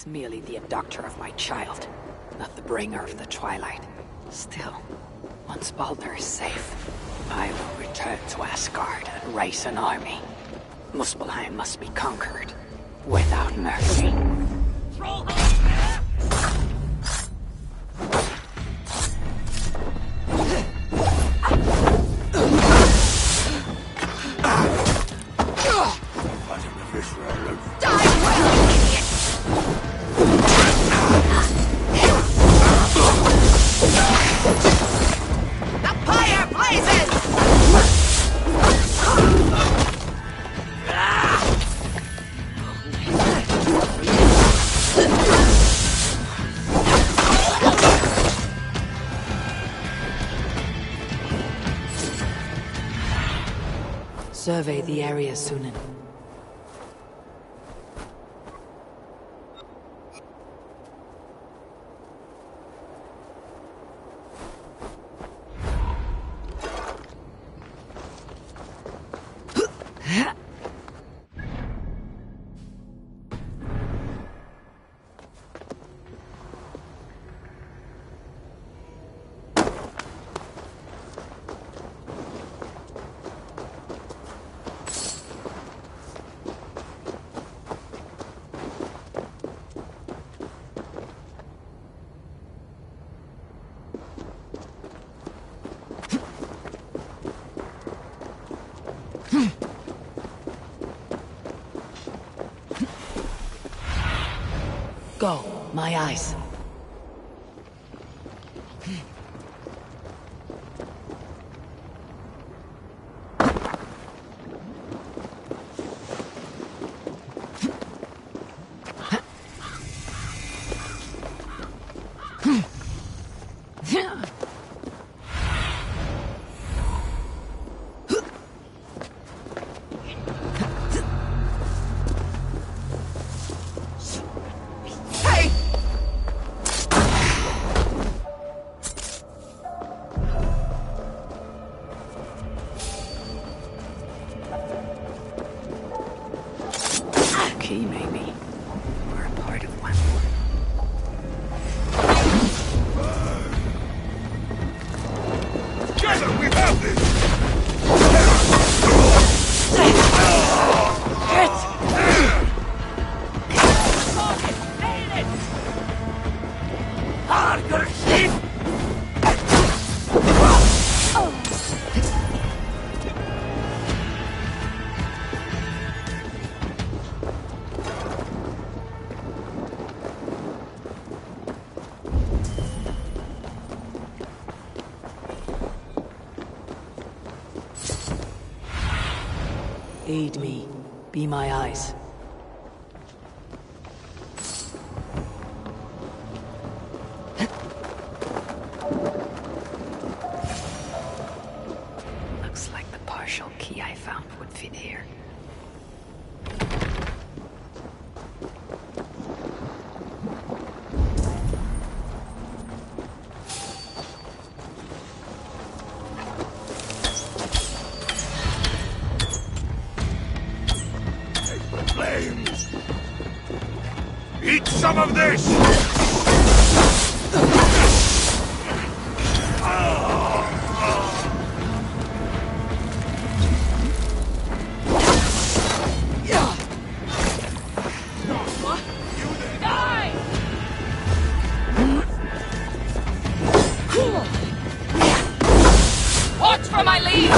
He's merely the abductor of my child, not the bringer of the Twilight. Still, once Baldur is safe, I will return to Asgard and raise an army. Muspelheim must be conquered, without mercy. Survey the area, Sunan. Go, my eyes. Aid me. Be my eyes. Looks like the partial key I found would fit here. Eat some of this! Watch for my lead!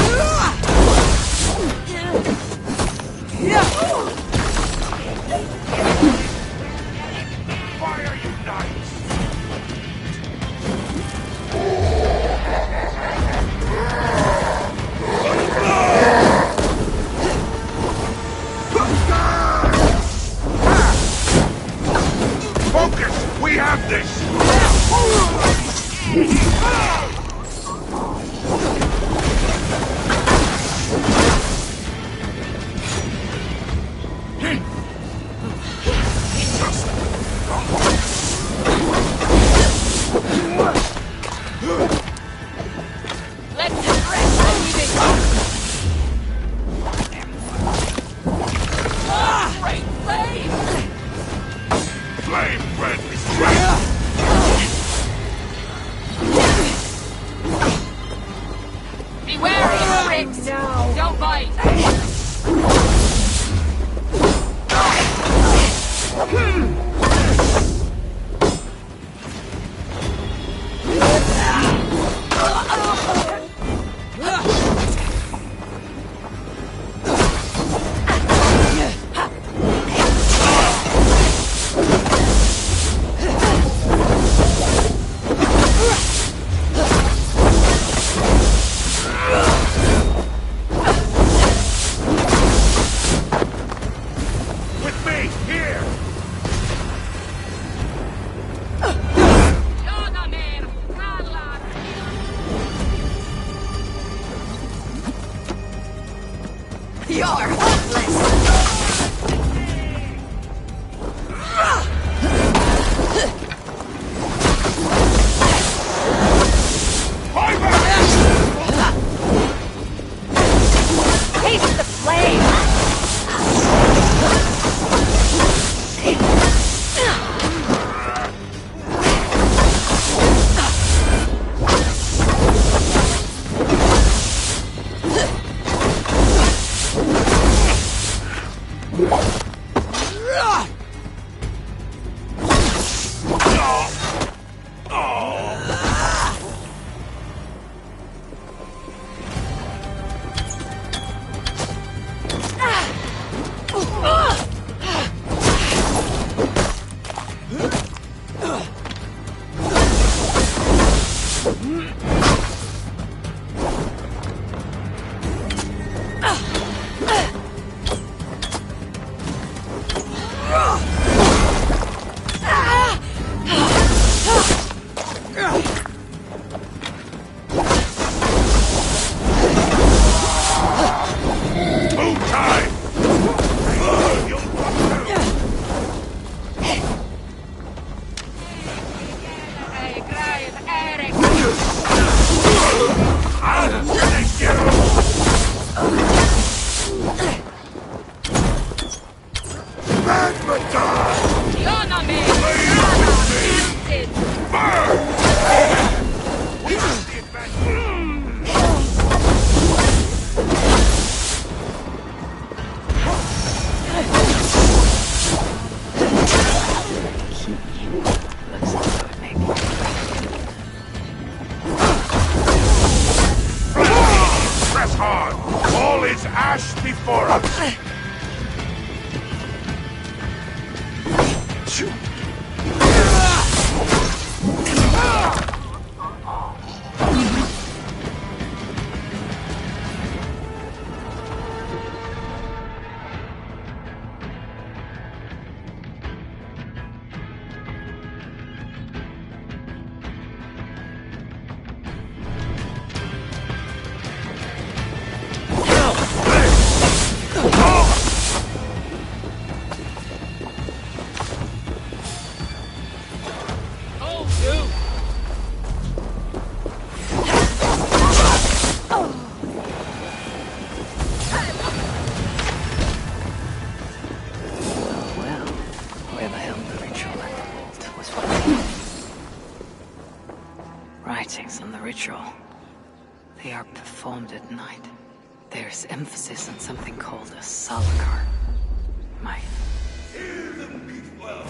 Focus! We have this! 6! Don't bite! Writings on the ritual. They are performed at night. There's emphasis on something called a salakar. My... Hear them beat well.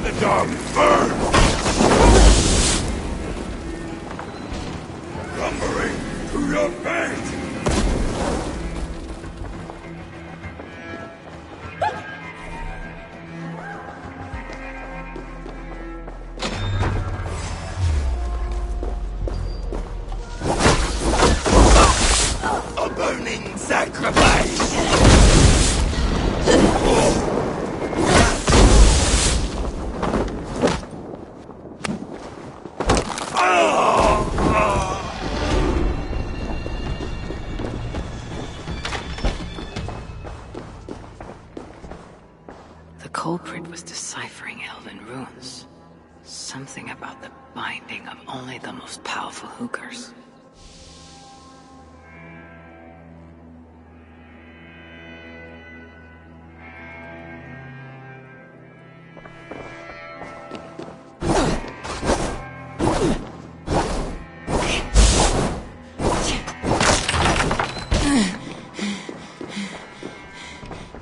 with the dog. Burn! Lumbering to your fate! A burning sacrifice! The culprit was deciphering Elven runes. Something about the binding of only the most powerful hookers.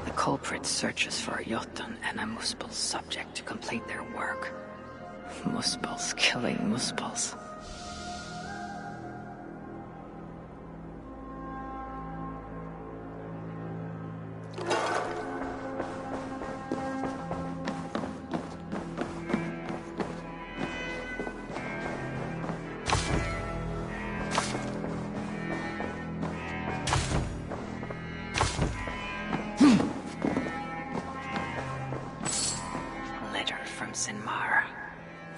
The culprit searches for a Jotun and a Muspel subject to complete their work. Muspels killing Muspels. Letter from Sinmara.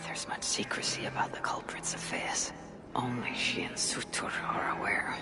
There's much secrecy about the culprit's affairs. Only she and Sutur are aware.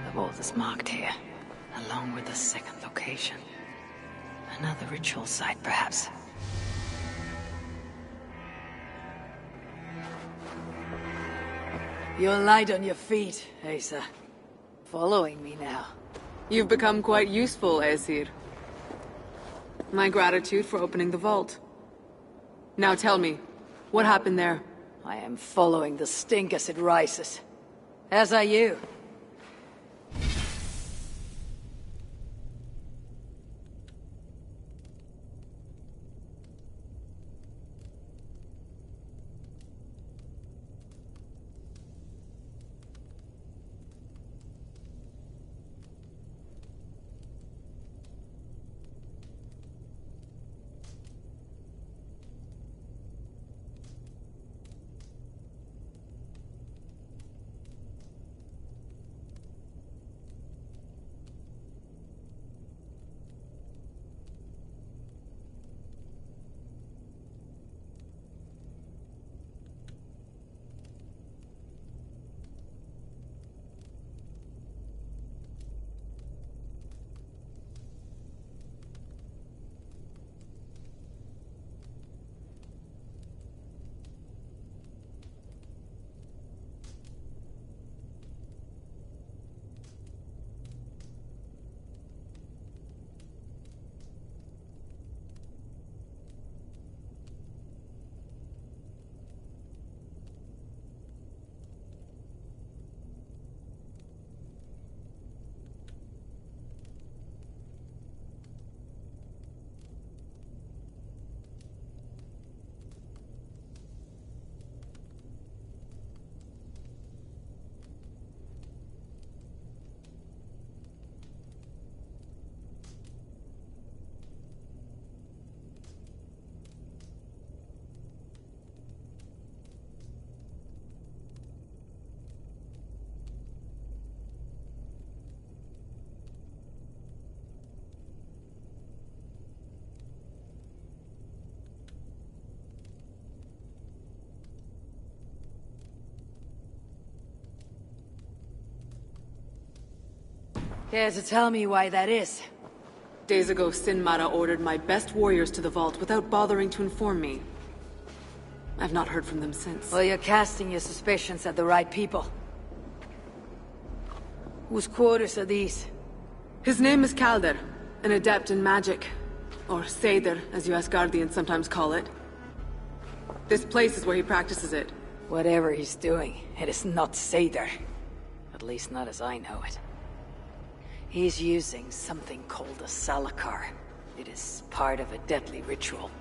The vault is marked here, along with the second location. Another ritual site, perhaps. You're light on your feet, Asa. Following me now. You've become quite useful, Aesir. My gratitude for opening the vault. Now tell me, what happened there? I am following the stink as it rises. As are you. Care to tell me why that is? Days ago, Sinmara ordered my best warriors to the vault without bothering to inform me. I've not heard from them since. Well, you're casting your suspicions at the right people. Whose quarters are these? His name is Calder, an adept in magic. Or Seder, as you Asgardians sometimes call it. This place is where he practices it. Whatever he's doing, it is not Seder. At least not as I know it. He's using something called a Salakar. It is part of a deadly ritual.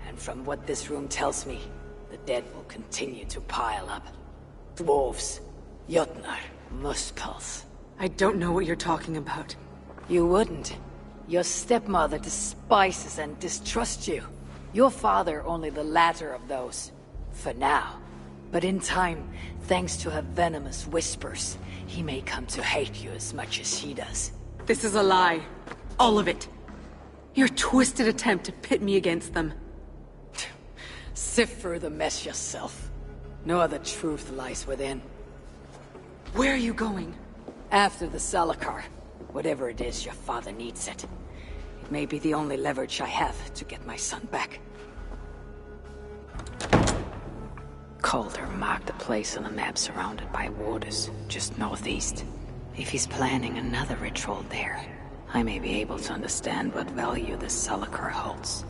And from what this room tells me, the dead will continue to pile up. Dwarves, Jotnar, Muspels. I don't know what you're talking about. You wouldn't. Your stepmother despises and distrusts you. Your father only the latter of those. For now. But in time, thanks to her venomous whispers, he may come to hate you as much as she does. This is a lie. All of it. Your twisted attempt to pit me against them. Sift through the mess yourself. No other truth lies within. Where are you going? After the Salakar. Whatever it is, your father needs it. It may be the only leverage I have to get my son back. Calder marked a place on a map surrounded by waters, just northeast. If he's planning another ritual there, I may be able to understand what value the Salakar holds.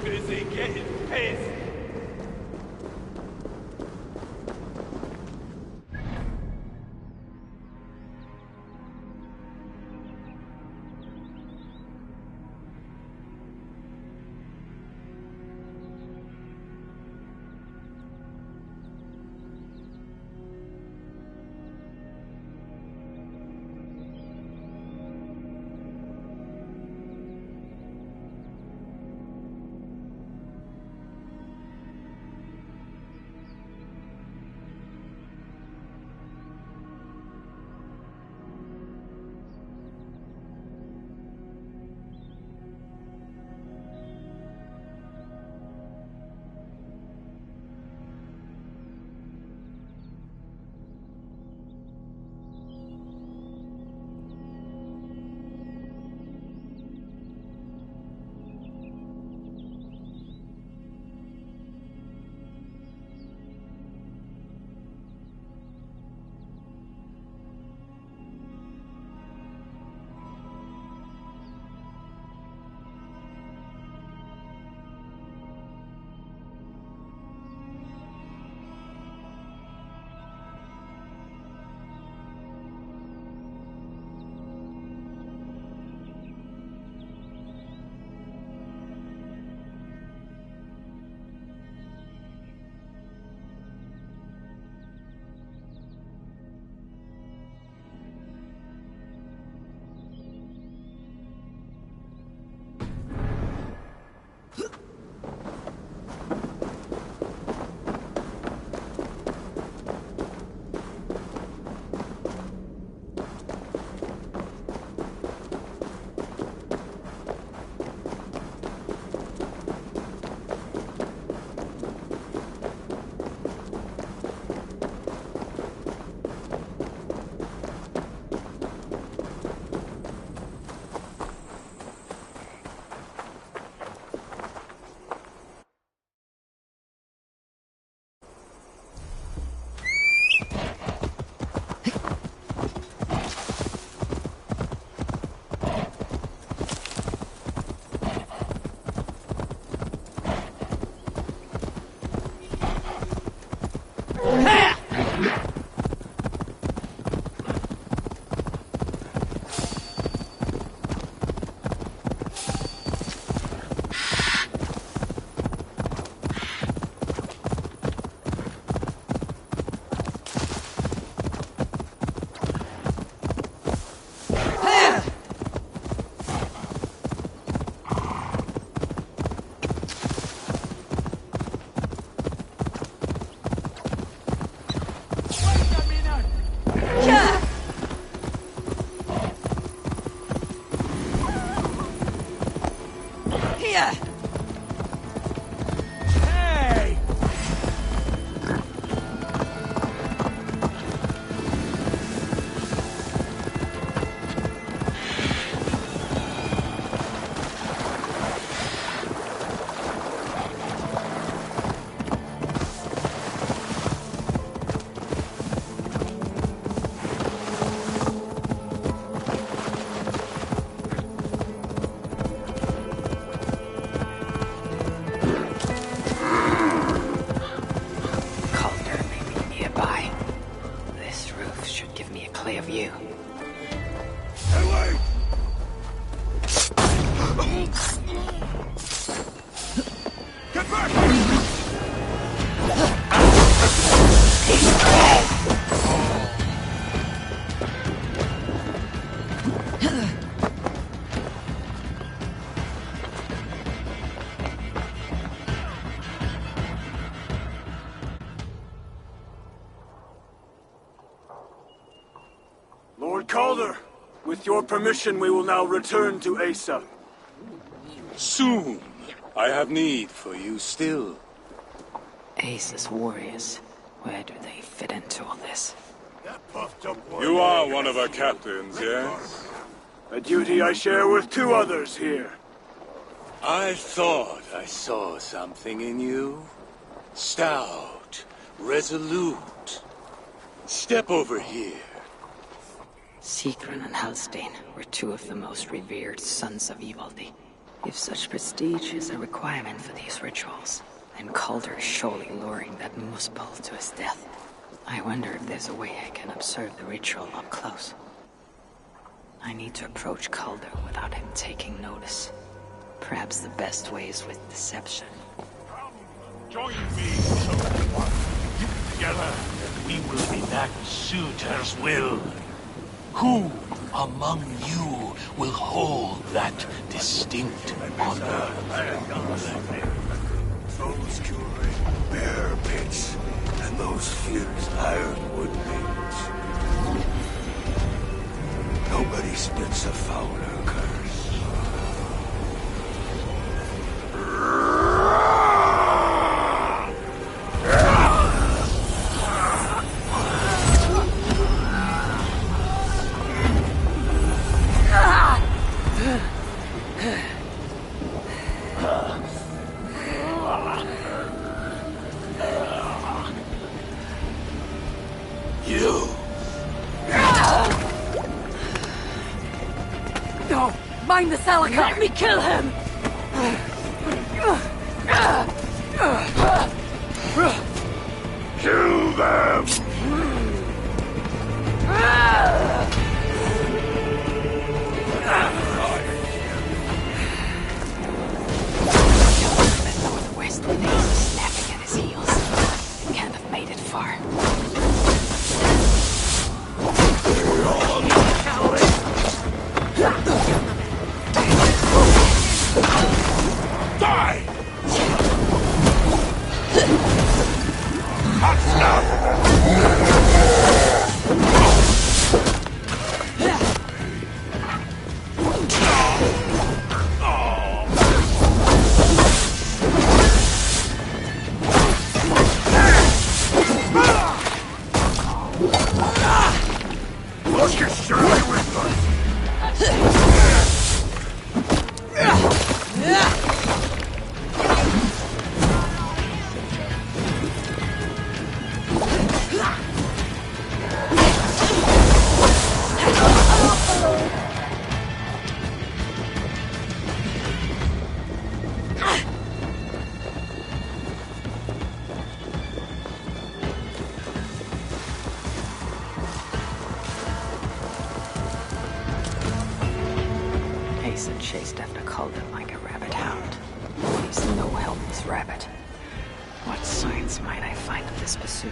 Busy getting pissed. ya! Hey! Calder may be nearby. This roof should give me a clear view. Hey, wait! Get back! Lord Calder, with your permission, we will now return to Asa. Soon. I have need for you still. Ace's warriors. Where do they fit into all this? That puffed up one. You are one of our captains, yes? A duty I share with two others here. I thought I saw something in you. Stout, resolute. Step over here. Sigrun and Halstein were two of the most revered sons of Ivaldi. If such prestige is a requirement for these rituals, then Calder is surely luring that Muspel to his death. I wonder if there's a way I can observe the ritual up close. I need to approach Calder without him taking notice. Perhaps the best way is with deception. Join me, chosen one. Together, we will enact Suitor's will. Who among you will hold that distinct honor? Those curing bear pits and those fierce ironwood maidens. Nobody spits a fouler curse. You. No! Mind the Salaka! Let me kill him! Kill them! The northwest with Ace snapping at his heels. Can't have made it far. Die! Hot stuff! Look at Shirley with us! Ace had chased after Calder like a rabbit hound. He's no helpless rabbit. What signs might I find of this pursuit?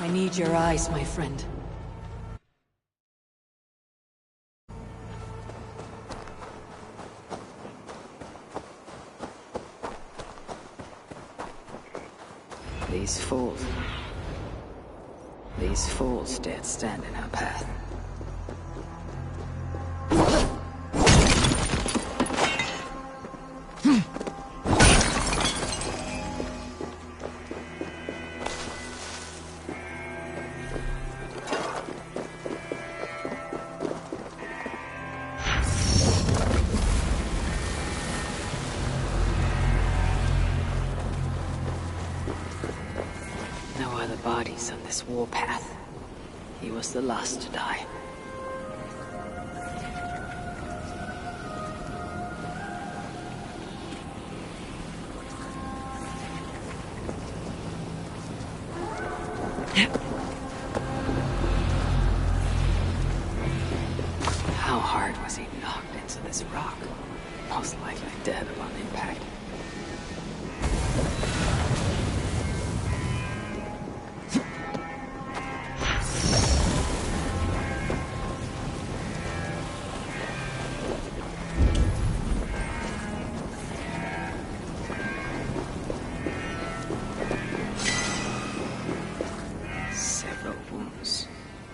I need your eyes, my friend. These fools dared stand in her path. Bodies on this warpath. He was the last to die. How hard was he knocked into this rock? Most likely dead upon impact.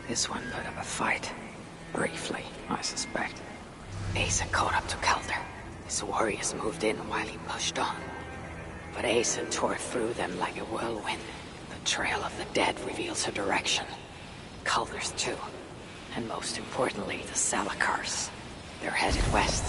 This one put up a fight. Briefly, I suspect. Asa caught up to Calder. His warriors moved in while he pushed on. But Asa tore through them like a whirlwind. The trail of the dead reveals her direction. Calder's too. And most importantly, the Salakars. They're headed west.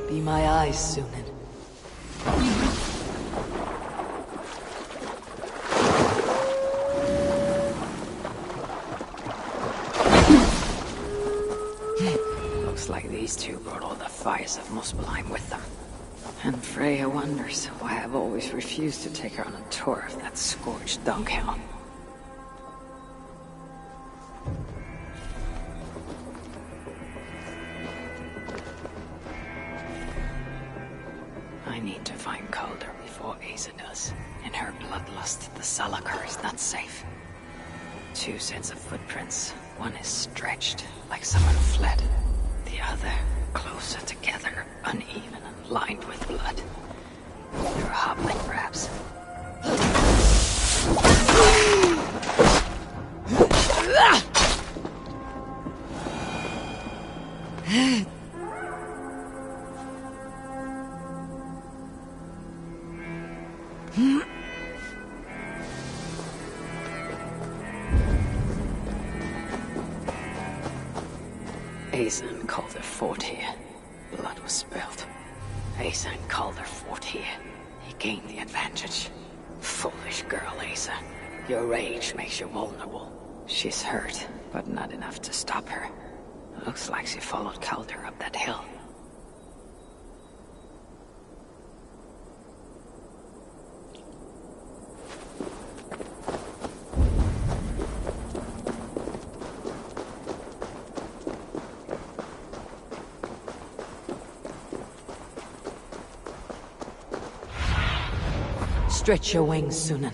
Be my eyes, Sunan. Looks like these two brought all the fires of Muspelheim with them. And Freya wonders why I've always refused to take her on a tour of that scorched dunghill. I need to find Calder before Asa does. In her bloodlust, the Salakar is not safe. 2 sets of footprints. One is stretched, like someone fled. The other, closer together, uneven and lined with blood. They're hobbling, perhaps. Asa and Calder fought here. Blood was spilled. Asa and Calder fought here. He gained the advantage. Foolish girl, Asa. Your rage makes you vulnerable. She's hurt, but not enough to stop her. Looks like she followed Calder up that hill. Stretch your wings, Sunan.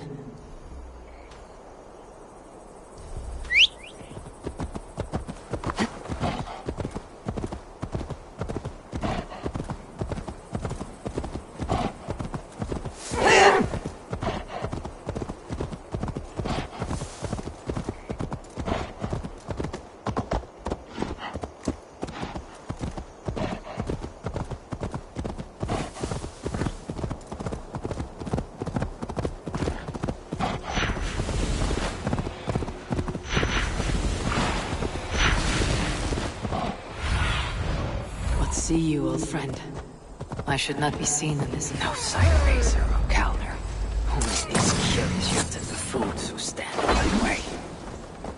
see you, old friend. I should not be seen in this no sight racer or Calder. Only these curious young buffoons who stand in my way.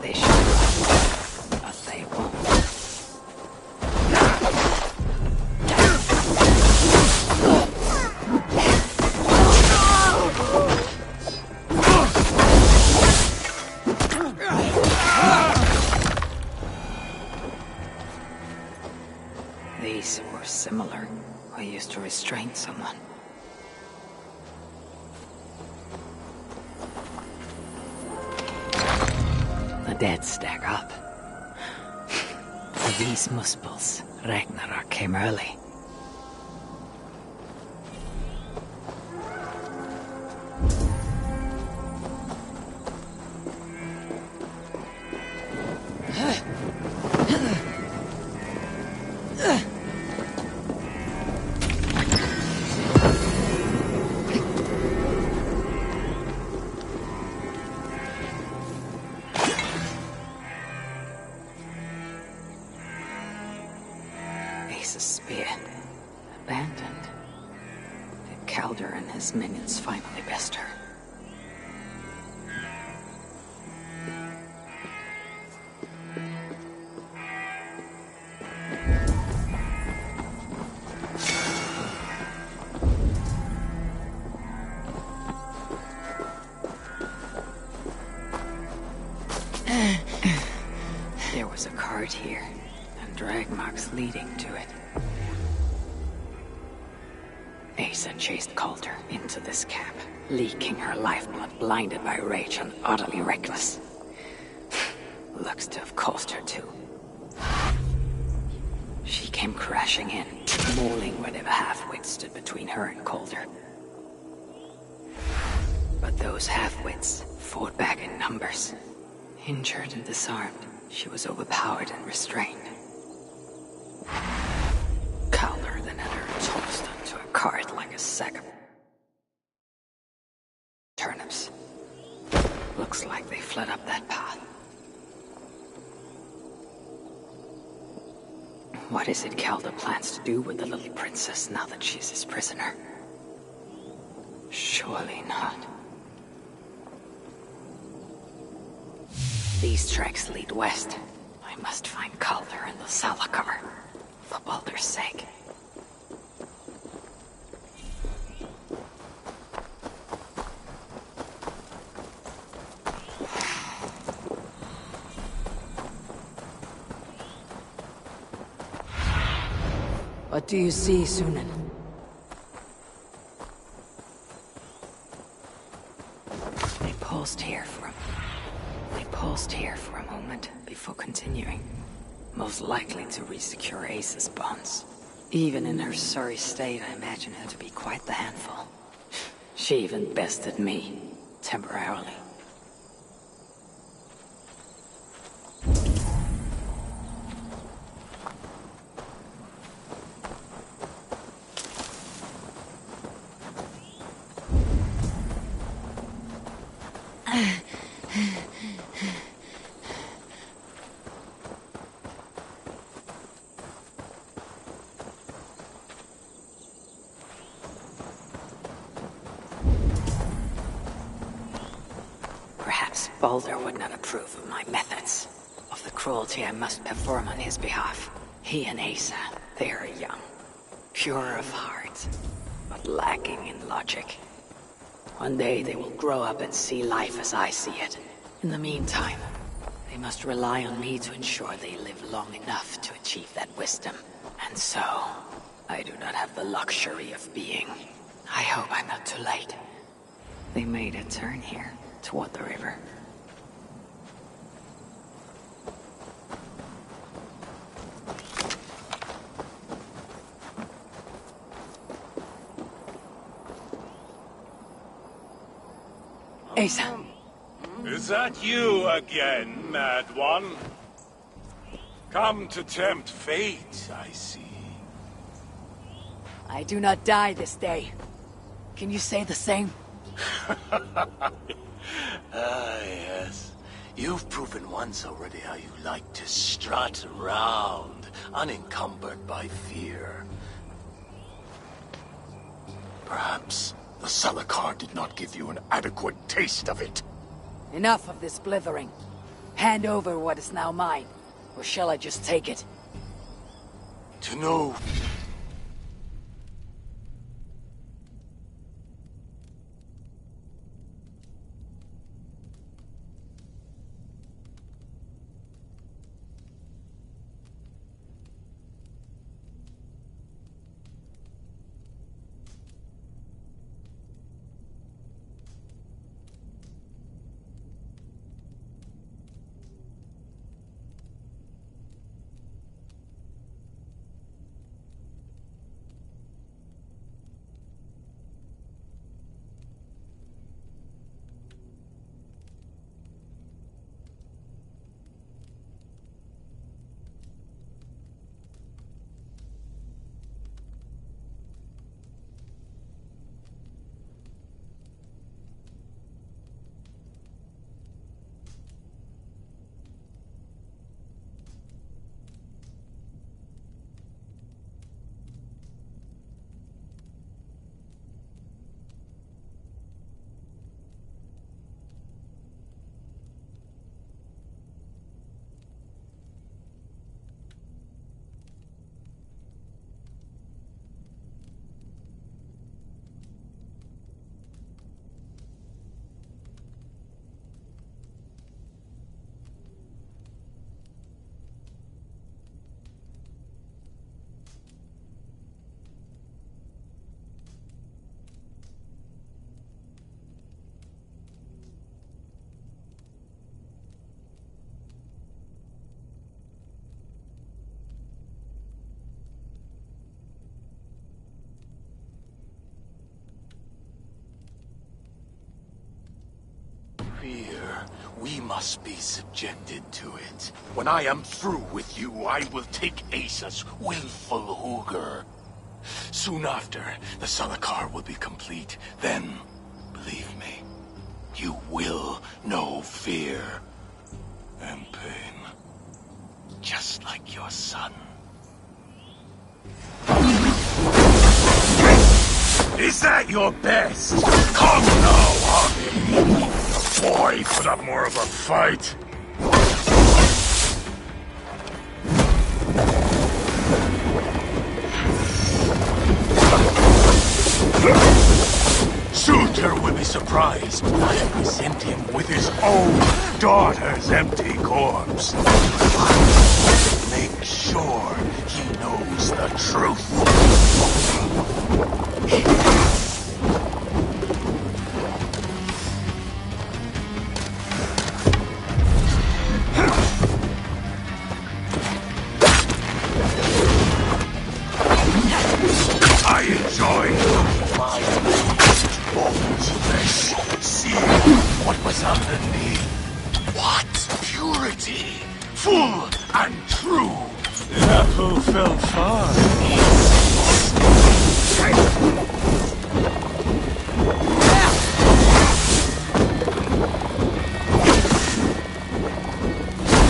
They should run, but they won't. These were similar. I used to restrain someone. The dead stack up. For these muspels, Ragnarok came early. Ace's spear. Abandoned. Did Calder and his minions finally best her? There was a card here, and drag marks leading to it. Asa chased Calder into this camp, leaking her lifeblood, blinded by rage and utterly reckless. Looks to have caused her too. She came crashing in, mauling whatever half-wits stood between her and Calder. But those half-wits fought back in numbers. Injured and disarmed, she was overpowered and restrained. Calder then had her tossed onto a cart like a sack of turnips. Looks like they fled up that path. What is it Calder plans to do with the little princess now that she's his prisoner? Surely not. These tracks lead west. I must find Calder and the Salakar, for Baldur's sake. What do you see, Sunan? They paused here for a moment before continuing. Most likely to re-secure Ace's bonds. Even in her sorry state, I imagine her to be quite the handful. She even bested me, temporarily. Baldur would not approve of my methods, of the cruelty I must perform on his behalf. He and Asa, they are young, pure of heart, but lacking in logic. One day they will grow up and see life as I see it. In the meantime, they must rely on me to ensure they live long enough to achieve that wisdom. And so, I do not have the luxury of being. I hope I'm not too late. They made a turn here, toward the river. Asa. Is that you again, Mad One? Come to tempt fate, I see. I do not die this day. Can you say the same? Ah, yes. You've proven once already how you like to strut around, unencumbered by fear. Perhaps the Salakar did not give you an adequate taste of it. Enough of this blithering. Hand over what is now mine, or shall I just take it? To know... fear, we must be subjected to it. When I am through with you, I will take Asa's willful Hooger. Soon after, the Salakar will be complete. Then, believe me, you will know fear and pain. Just like your son. Is that your best? Come now, Harvey! The boy put up more of a fight. Suitor will be surprised when I present him with his own daughter's empty corpse. Make sure he knows the truth. I enjoy looking my bones flesh, seeing what was underneath. What purity! Full and true! The apple fell far.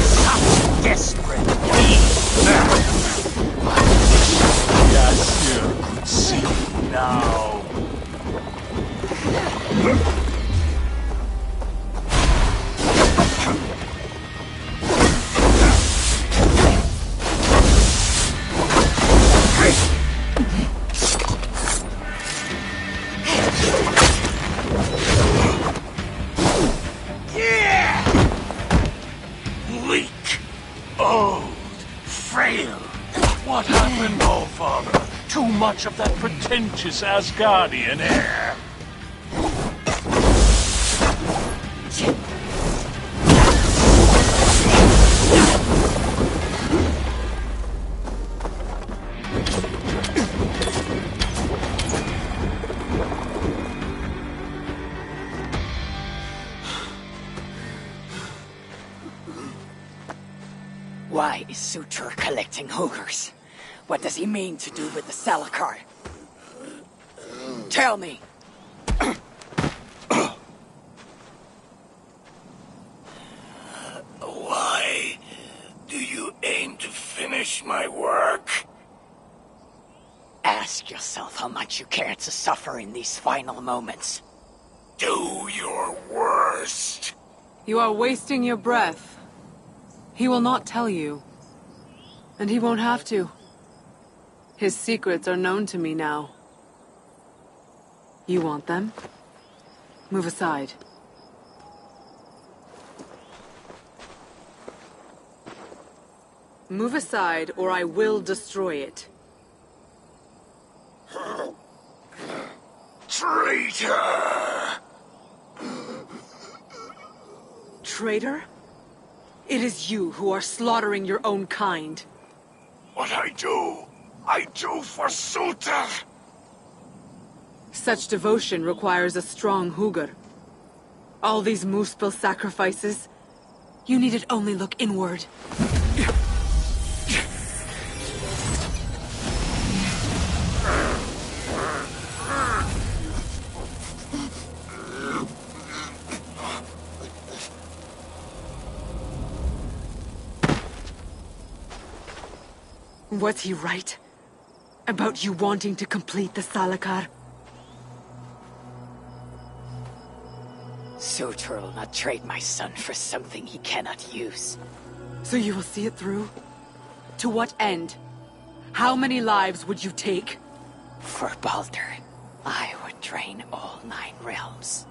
Such desperate need. Yasir could see now. Weak, old, frail. What happened, Allfather? Too much of that pretentious Asgardian air. Why is Suture collecting Hoogers? What does he mean to do with the Salakar? Tell me! finish my work? Ask yourself how much you care to suffer in these final moments. Do your worst. You are wasting your breath. He will not tell you. And he won't have to. His secrets are known to me now. You want them? Move aside. Move aside, or I will destroy it. Traitor! Traitor? It is you who are slaughtering your own kind. What I do for Suter! Such devotion requires a strong Hugr. All these Muspel sacrifices, you needed only look inward. Was he right? About you wanting to complete the Salakar? Suter will not trade my son for something he cannot use. So you will see it through? To what end? How many lives would you take? For Baldur, I would drain all 9 realms.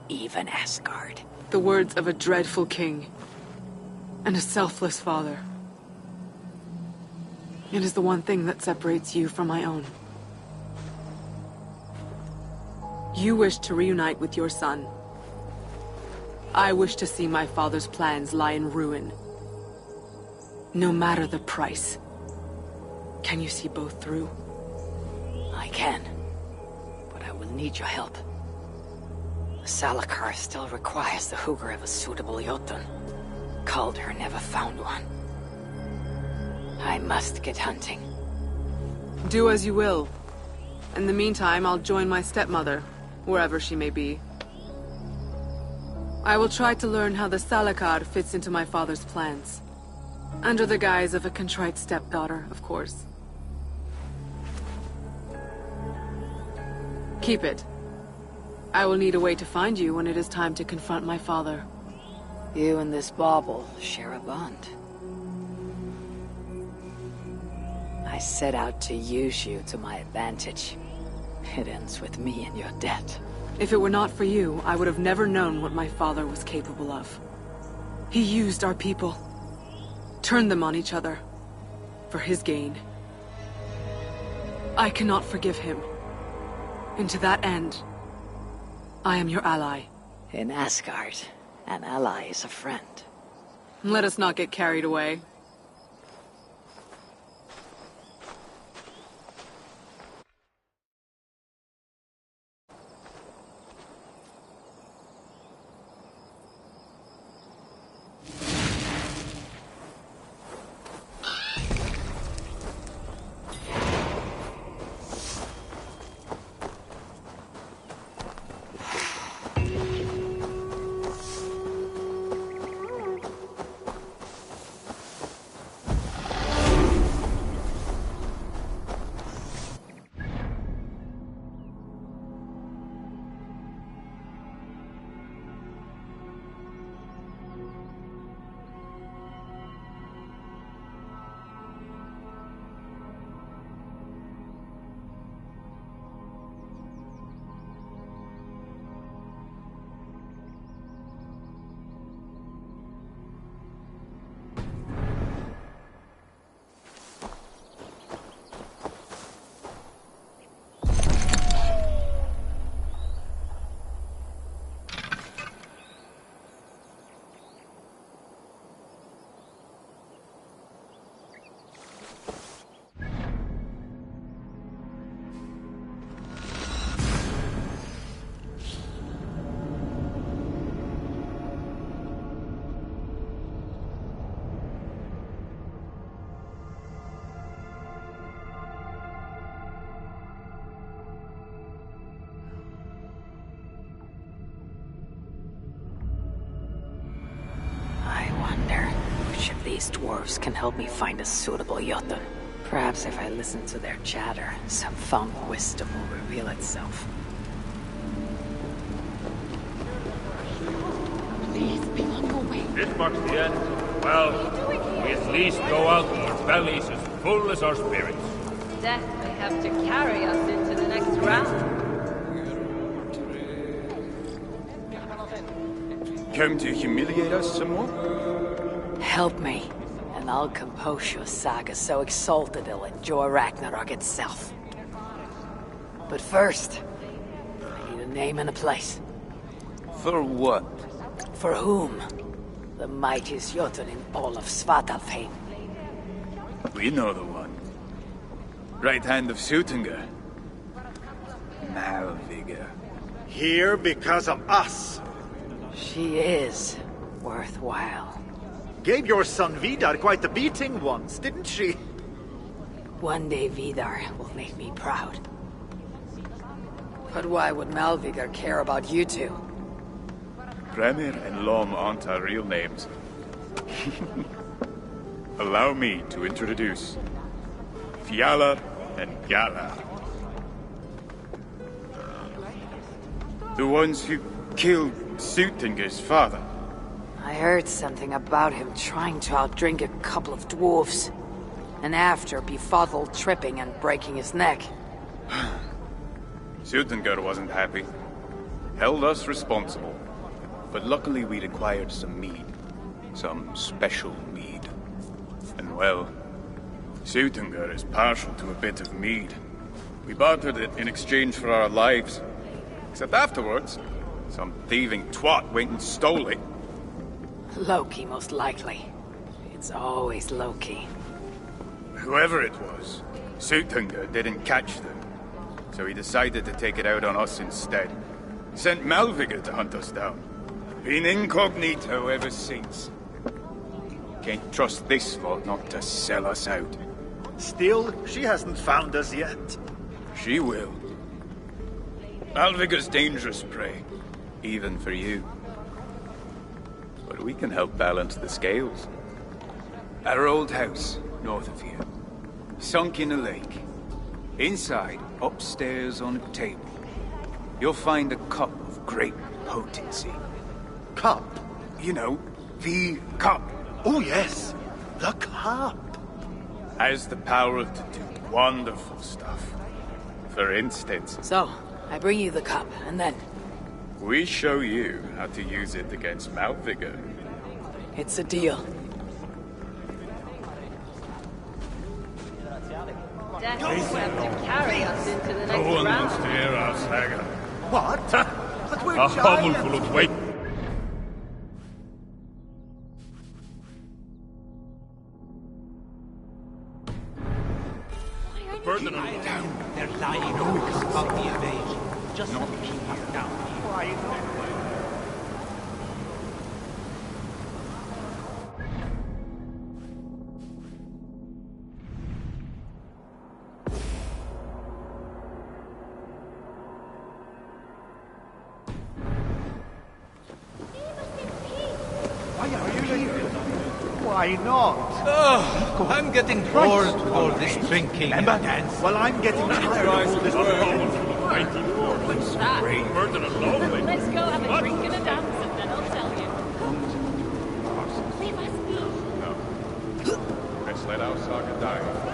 Even Asgard. The words of a dreadful king. And a selfless father. It is the one thing that separates you from my own. You wish to reunite with your son. I wish to see my father's plans lie in ruin. No matter the price. Can you see both through? I can. But I will need your help. The Salakar still requires the Hugr of a suitable Jotun. Calder never found one. I must get hunting. Do as you will. In the meantime, I'll join my stepmother, wherever she may be. I will try to learn how the Salakar fits into my father's plans. Under the guise of a contrite stepdaughter, of course. Keep it. I will need a way to find you when it is time to confront my father. You and this bauble share a bond. I set out to use you to my advantage. It ends with me in your debt. If it were not for you, I would have never known what my father was capable of. He used our people. Turned them on each other. For his gain. I cannot forgive him. And to that end, I am your ally. In Asgard, an ally is a friend. Let us not get carried away. these dwarves can help me find a suitable Jotun. Perhaps if I listen to their chatter, some found wisdom will reveal itself. Please be on your way. This marks the end. Well, we at least go out with our bellies as full as our spirits. Death may have to carry us into the next round. Come to humiliate us some more? Help me, and I'll compose your saga so exalted it'll enjoy Ragnarok itself. But first, I need a name and a place. For what? For whom? The mightiest Jotun in all of Svartalfheim. We know the one. Right hand of Sutunga. Malviga. Here because of us. She is worthwhile. Gave your son Vidar quite the beating once, didn't she? One day Vidar will make me proud. But why would Malvigar care about you two? Premier and Lom aren't our real names. Allow me to introduce Fiala and Gala. The ones who killed Sutinger's father. I heard something about him trying to outdrink a couple of dwarves. And after befuddled tripping and breaking his neck. Sutinger wasn't happy. Held us responsible. But luckily we'd acquired some mead. Some special mead. And well, Sutinger is partial to a bit of mead. We bartered it in exchange for our lives. Except afterwards, some thieving twat went and stole it. Loki, most likely. It's always Loki. Whoever it was, Sutinger didn't catch them. So he decided to take it out on us instead. Sent Malviga to hunt us down. Been incognito ever since. Can't trust this lot not to sell us out. Still, she hasn't found us yet. She will. Malviga's dangerous prey, even for you. But we can help balance the scales. Our old house, north of here. Sunk in a lake. Inside, upstairs on a table, you'll find a cup of great potency. Cup? You know, the cup. Oh yes, the cup. Has the power to do wonderful stuff. For instance... So, I bring you the cup, and then... we show you how to use it against Malviga. It's a deal. Death will have to carry us into the next No one round. wants to hear our saga. What? But we're A hovel giants. full of weight. Burden on Down. They're lying over about the invasion. Just not keep us down. Why not? Oh, I'm getting bored of all this drinking and dancing. Well, I'm getting tired of all this a work. hovel full of weighty dwarves. That. Burden and lonely. Let's go have a drink and a dance and then I'll tell you. We must be. No. Let's let our saga die.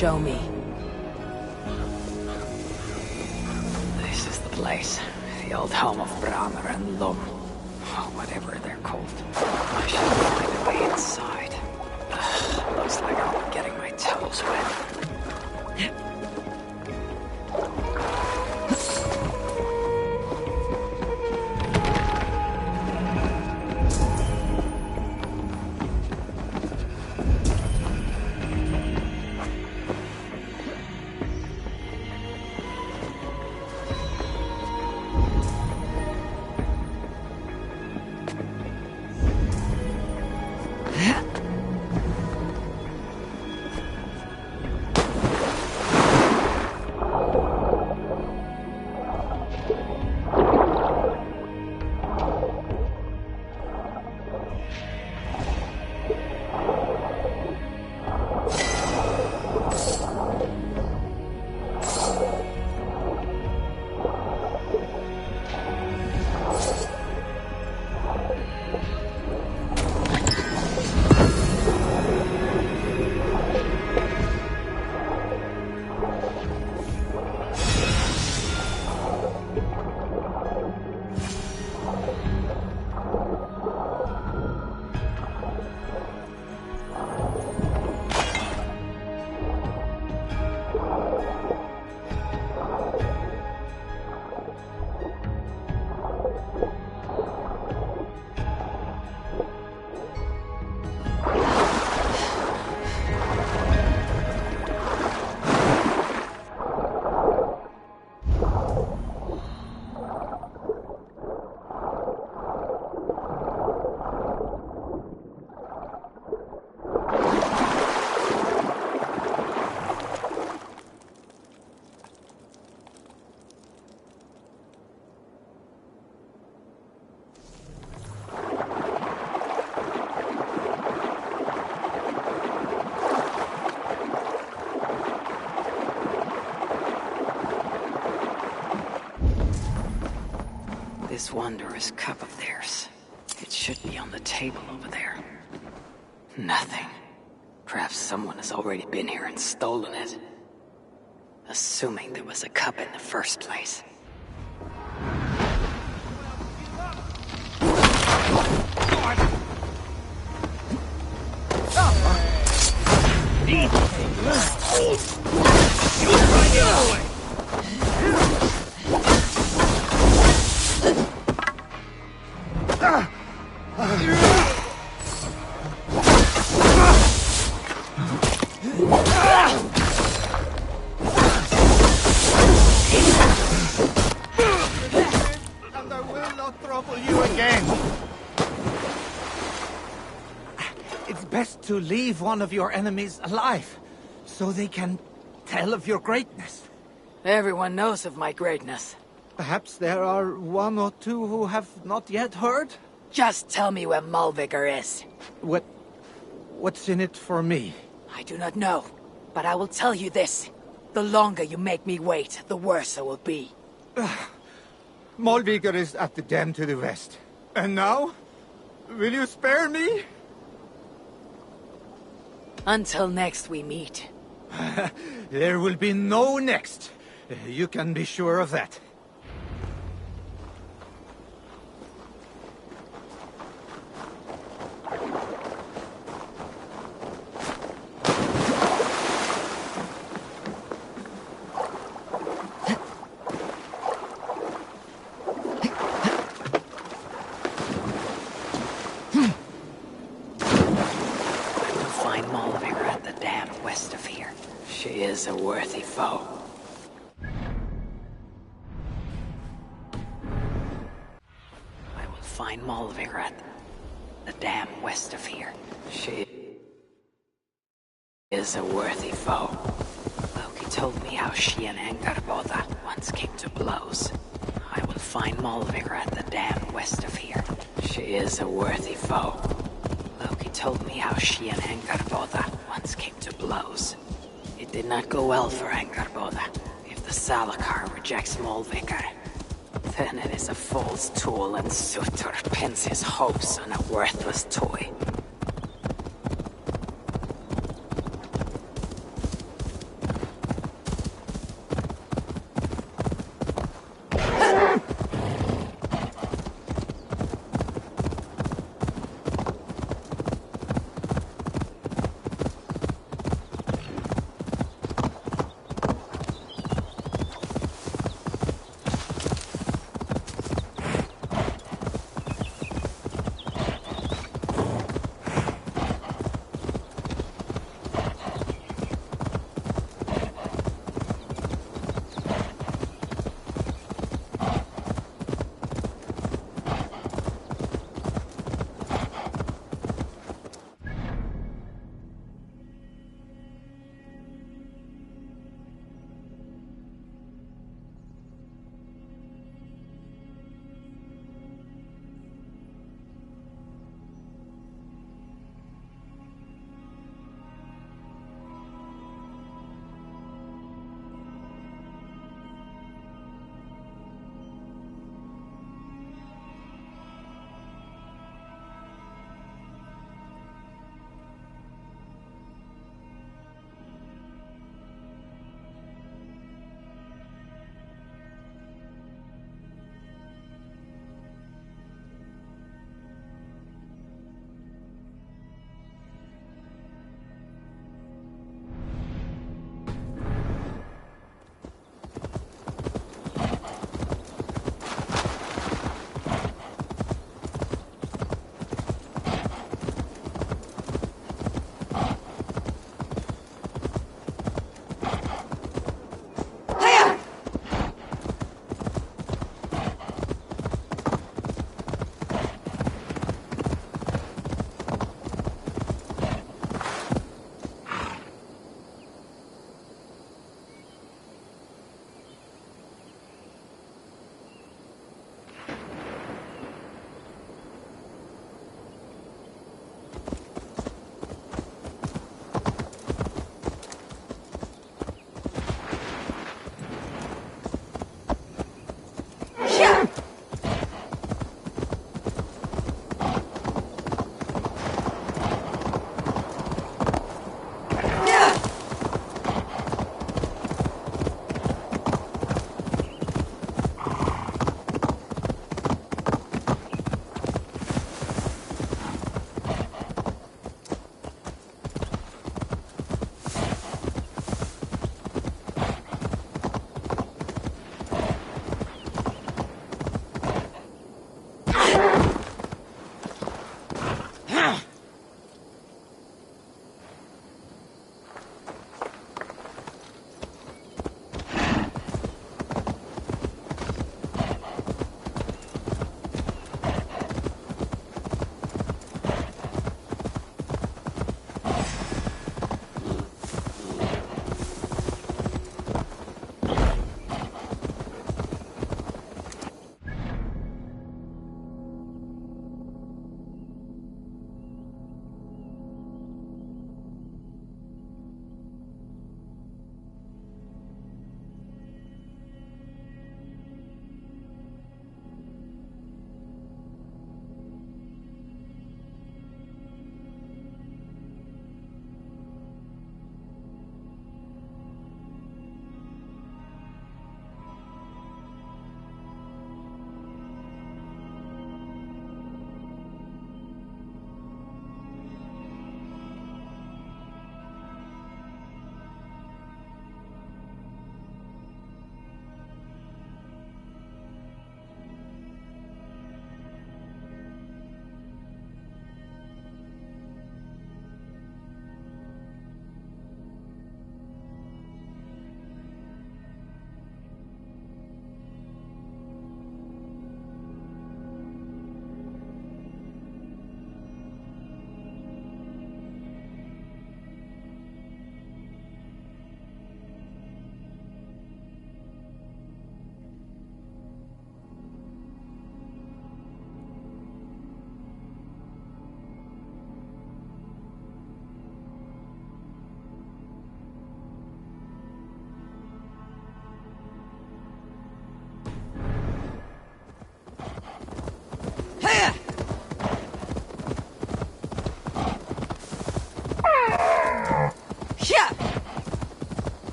Show me. This is the place. The old home of Brammer and Lum. Oh, whatever they're called. I should find a way inside. Ugh, looks like I'm getting my toes wet. This wondrous cup of theirs. It should be on the table over there. Nothing. Perhaps someone has already been here and stolen it. Assuming there was a cup in the first place. To leave one of your enemies alive, so they can tell of your greatness. Everyone knows of my greatness. Perhaps there are one or two who have not yet heard? Just tell me where Malvigar is. What's in it for me? I do not know, but I will tell you this. The longer you make me wait, the worse it will be. Malvigar is at the dam to the west. And now? Will you spare me? Until next we meet. There will be no next. You can be sure of that. Is a worthy foe. I will find Malvigar at the dam west of here. She is a worthy foe. Loki told me how she and Angarboda once came to blows. I will find Malvigar at the dam west of here. She is a worthy foe. Loki told me how she and Angarboda once came to blows. It did not go well for Angarboda. If the Salakar rejects Malvigar, then it is a false tool and Sutur pins his hopes on a worthless toy.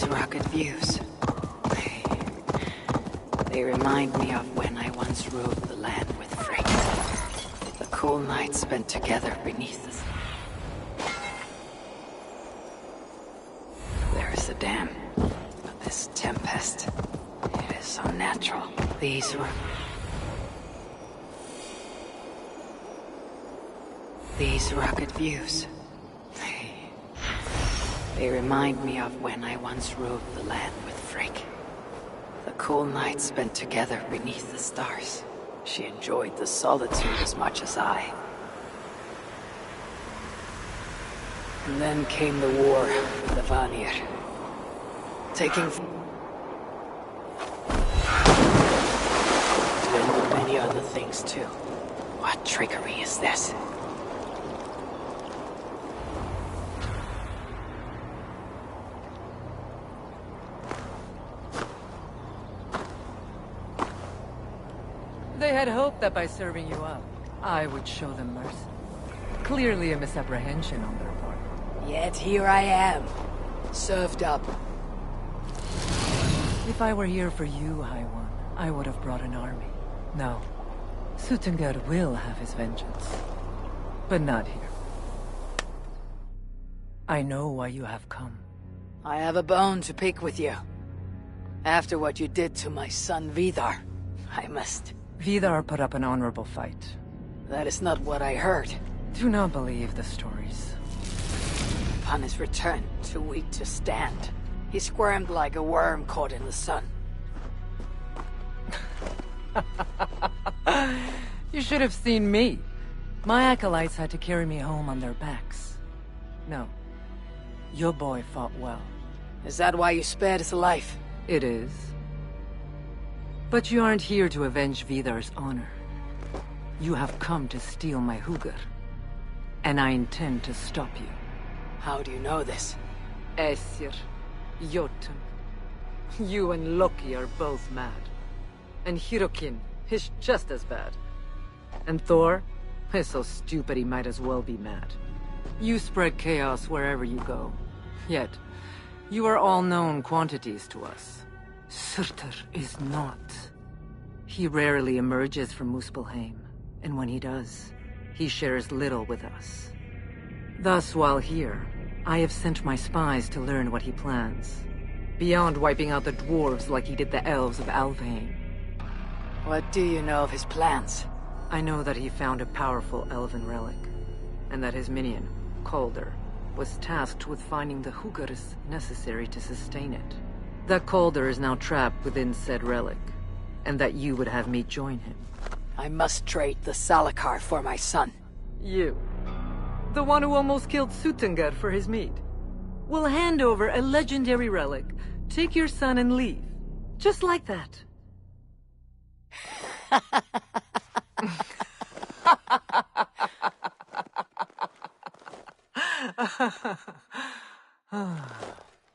These rocket views. They remind me of when I once ruled the land with Frey. The cool nights spent together beneath the sun. There is a dam. But this tempest, it is so natural. These rocket views. They remind me of when I once ruled the land with Frigg. The cool nights spent together beneath the stars. She enjoyed the solitude as much as I. And then came the war with the Vanir. Taking... and many other things too. What trickery is this? They had hoped that by serving you up, I would show them mercy. Clearly a misapprehension on their part. Yet here I am, served up. If I were here for you, High One, I would have brought an army. No. Suttungr will have his vengeance. But not here. I know why you have come. I have a bone to pick with you. After what you did to my son Vidar, I must... Vidar put up an honorable fight. That is not what I heard. Do not believe the stories. Upon his return, too weak to stand, he squirmed like a worm caught in the sun. You should have seen me. My acolytes had to carry me home on their backs. No. Your boy fought well. Is that why you spared his life? It is. But you aren't here to avenge Vidar's honor. You have come to steal my Hugr. And I intend to stop you. How do you know this? Aesir, Jotun. You and Loki are both mad. And Hirokin is just as bad. And Thor is so stupid he might as well be mad. You spread chaos wherever you go. Yet, you are all known quantities to us. Surtur is not. He rarely emerges from Muspelheim, and when he does, he shares little with us. Thus, while here, I have sent my spies to learn what he plans, beyond wiping out the dwarves like he did the elves of Alfheim. What do you know of his plans? I know that he found a powerful elven relic, and that his minion, Calder, was tasked with finding the Hugrs necessary to sustain it. That Calder is now trapped within said relic, and that you would have me join him. I must trade the Salakar for my son. You, the one who almost killed Suttungr for his meat, will hand over a legendary relic, take your son and leave. Just like that.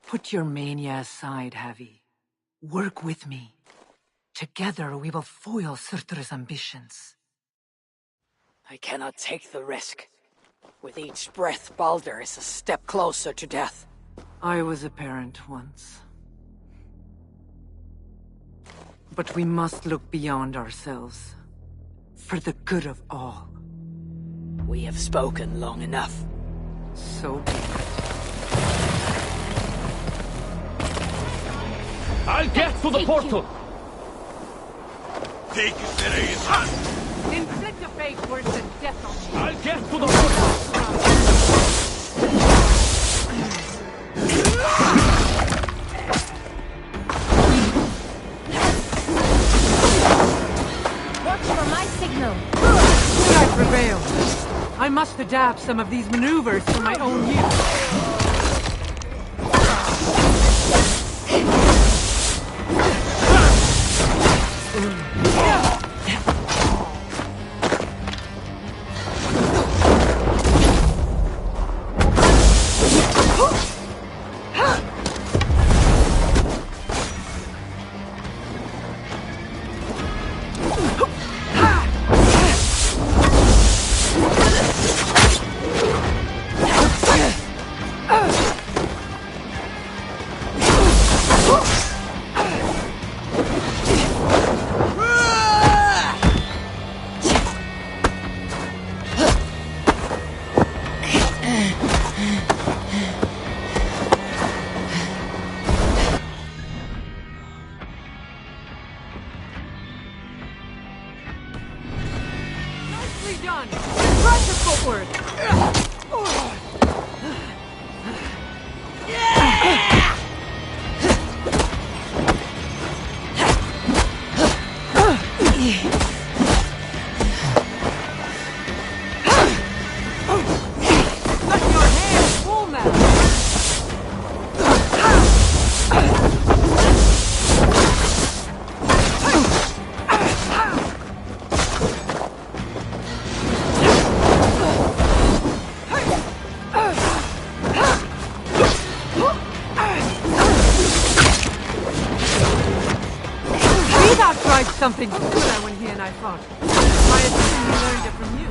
Put your mania aside, Havi. Work with me. Together we will foil Surtur's ambitions. I cannot take the risk. With each breath, Baldur is a step closer to death. I was a parent once. But we must look beyond ourselves. For the good of all. We have spoken long enough. So be it. I'll get to the portal! Take his hand! Inflict a fate worse than death on me. I'll get to the portal! Watch for my signal. I prevail. I must adapt some of these maneuvers for my own use. done! Press your footwork! Let your hands full now! Something similar when he and I fought. I assume he learned it from you.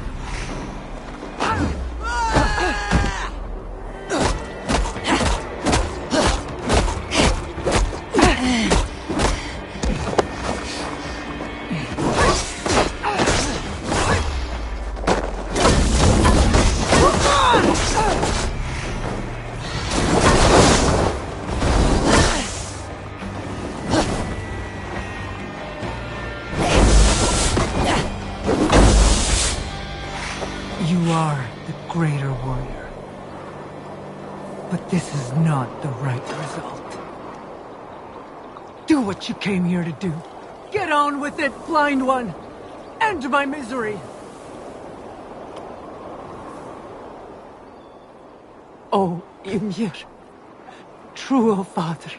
You are the greater warrior. But this is not the right result. Do what you came here to do. Get on with it, blind one! End my misery! Oh, Ymir. True, O Father.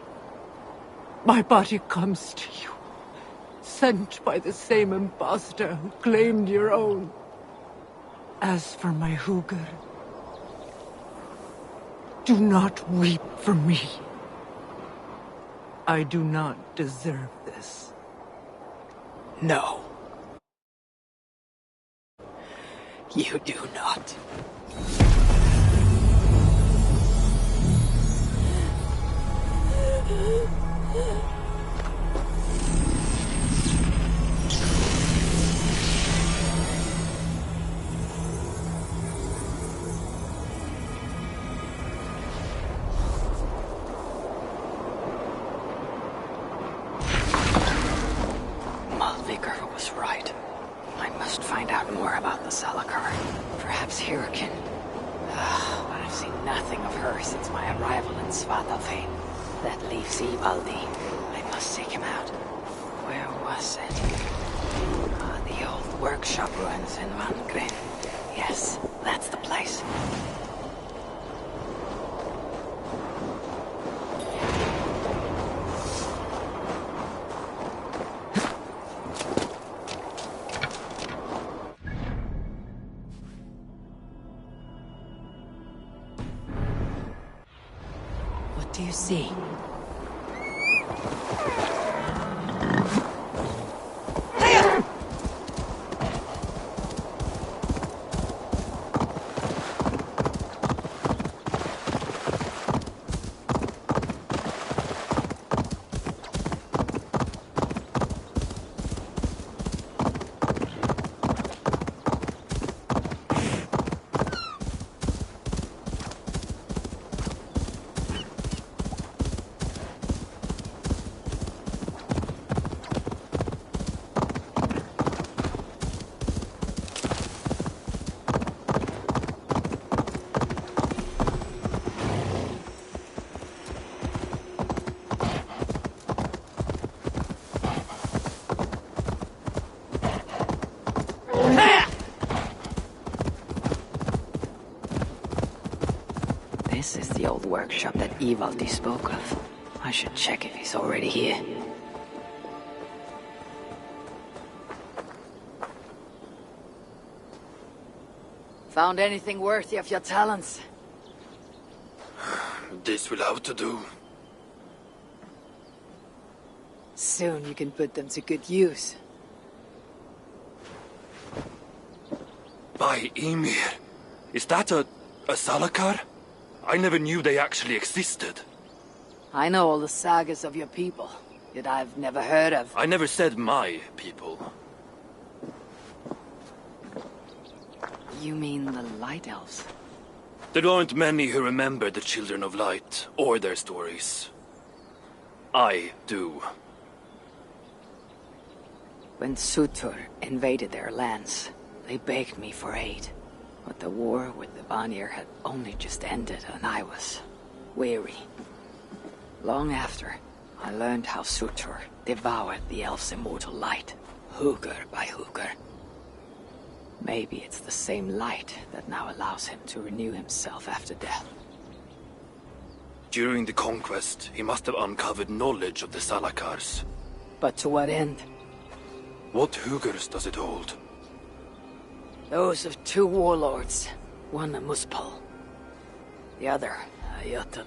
My body comes to you. Sent by the same impostor who claimed your own. As for my Hugr, do not weep for me. I do not deserve this. No. You do not. Malvikr was right. I must find out more about the Salakar. Perhaps Hyrkin. I've seen nothing of her since my arrival in Svartalfheim. That leaves Ivaldi. I must seek him out. Where was it? The old workshop ruins in Vangren. Yes, that's the place. What do you see? This is the old workshop that Ivaldi spoke of. I should check if he's already here. Found anything worthy of your talents? This will have to do. Soon you can put them to good use. By Ymir, is that a Salakar? I never knew they actually existed. I know all the sagas of your people, yet I've never heard of... I never said my people. You mean the Light Elves? There aren't many who remember the Children of Light, or their stories. I do. When Sutur invaded their lands, They begged me for aid, but the war with the Vanir had only just ended and I was weary. Long after, I learned how Surtur devoured the elf's immortal light, hugger by hugger. Maybe it's the same light that now allows him to renew himself after death. During the conquest, he must have uncovered knowledge of the Salakars. But to what end? What huggers does it hold? Those of two warlords. One a Muspel. The other a Jotun.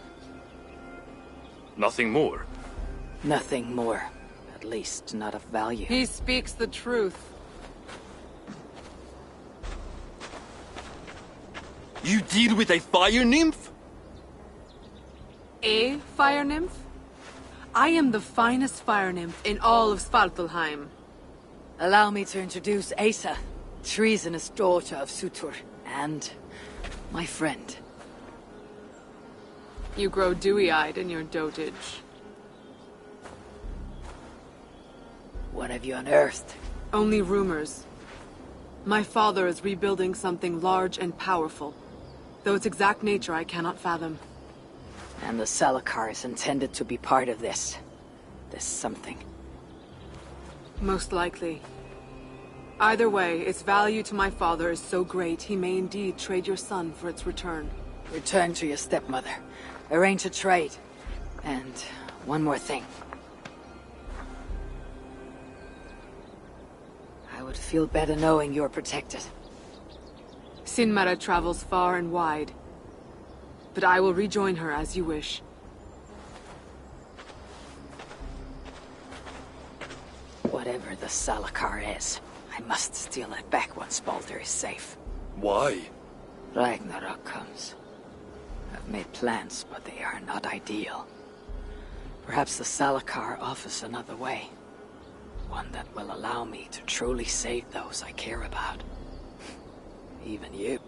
Nothing more? Nothing more. At least not of value. He speaks the truth. You deal with a fire nymph? A fire nymph? I am the finest fire nymph in all of Svartalheim. Allow me to introduce Asa, treasonous daughter of Surtur, and my friend. You grow dewy-eyed in your dotage. What have you unearthed? Only rumors. My father is rebuilding something large and powerful, though its exact nature I cannot fathom. And the Salakar is intended to be part of this. This something. Most likely. Either way, its value to my father is so great he may indeed trade your son for its return. Return to your stepmother. Arrange a trade. And one more thing. I would feel better knowing you're protected. Sinmara travels far and wide. But I will rejoin her as you wish. Whatever the Salakar is, I must steal it back once Baldur is safe. Why? Ragnarok comes. I've made plans, but they are not ideal. Perhaps the Salakar offers another way. One that will allow me to truly save those I care about. Even you.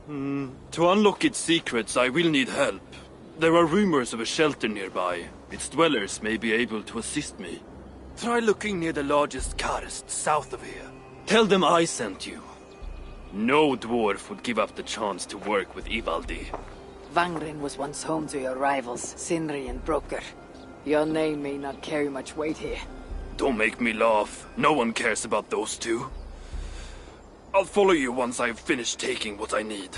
To unlock its secrets, I will need help. There are rumors of a shelter nearby. Its dwellers may be able to assist me. Try looking near the largest karst south of here. Tell them I sent you. No dwarf would give up the chance to work with Ivaldi. Vangren was once home to your rivals, Sinri and Broker. Your name may not carry much weight here. Don't make me laugh. No one cares about those two. I'll follow you once I've finished taking what I need.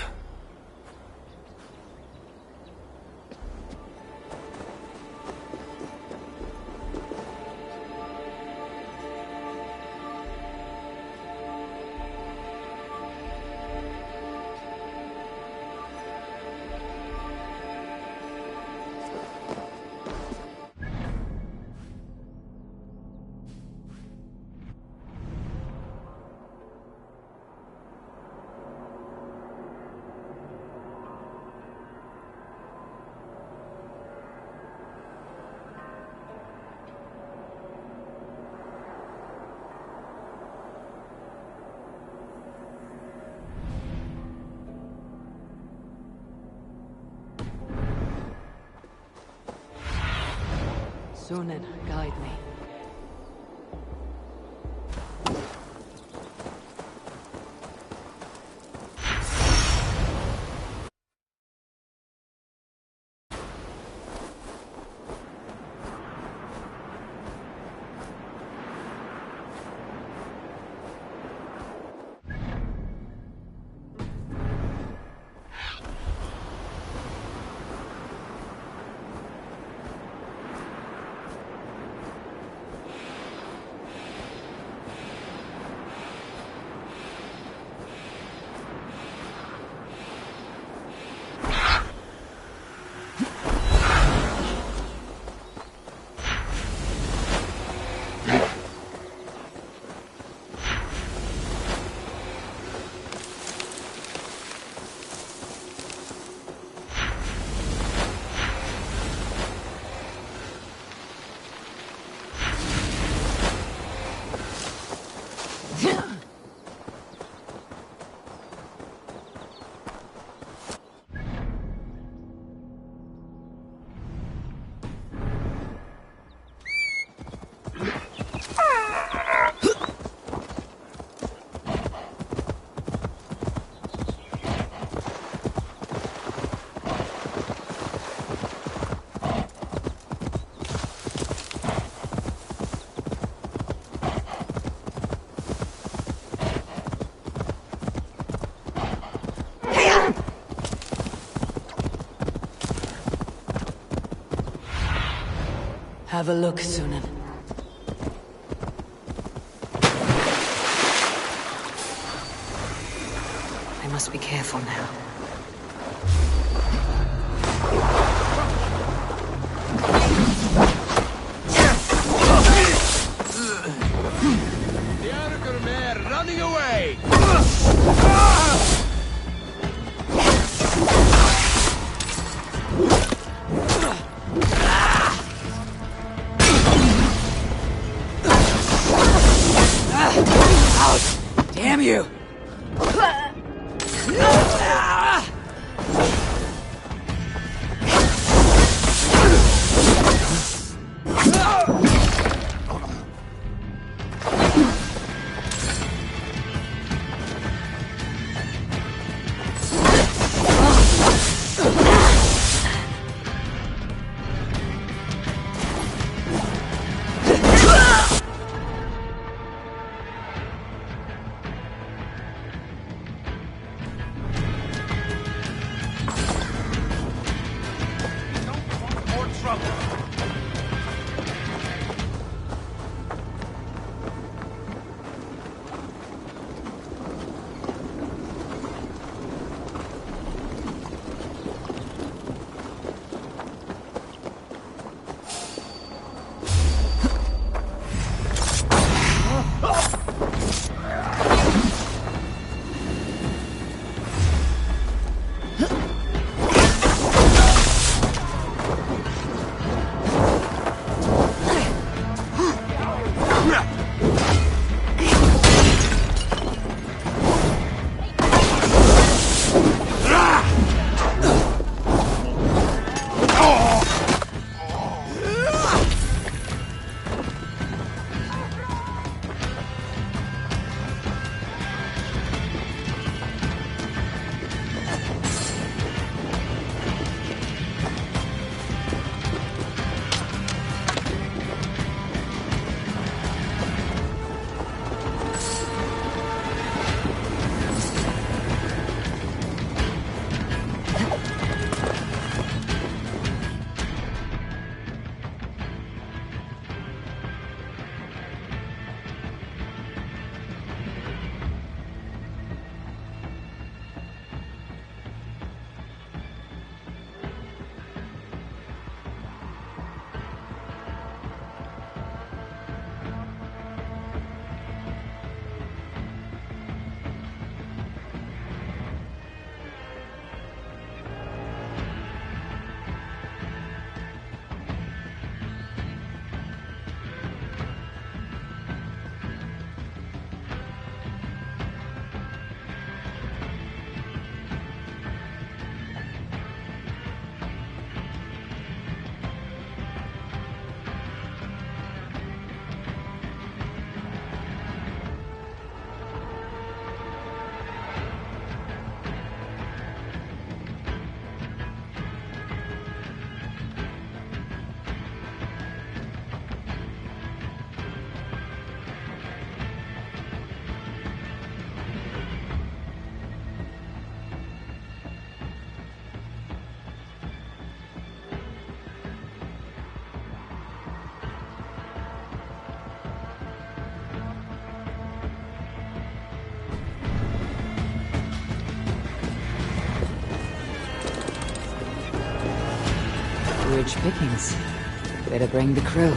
Sunan, guide me. Have a look, Sunan. I must be careful now. The Arger mare running away! Damn you! Rich pickings. Better bring the crew.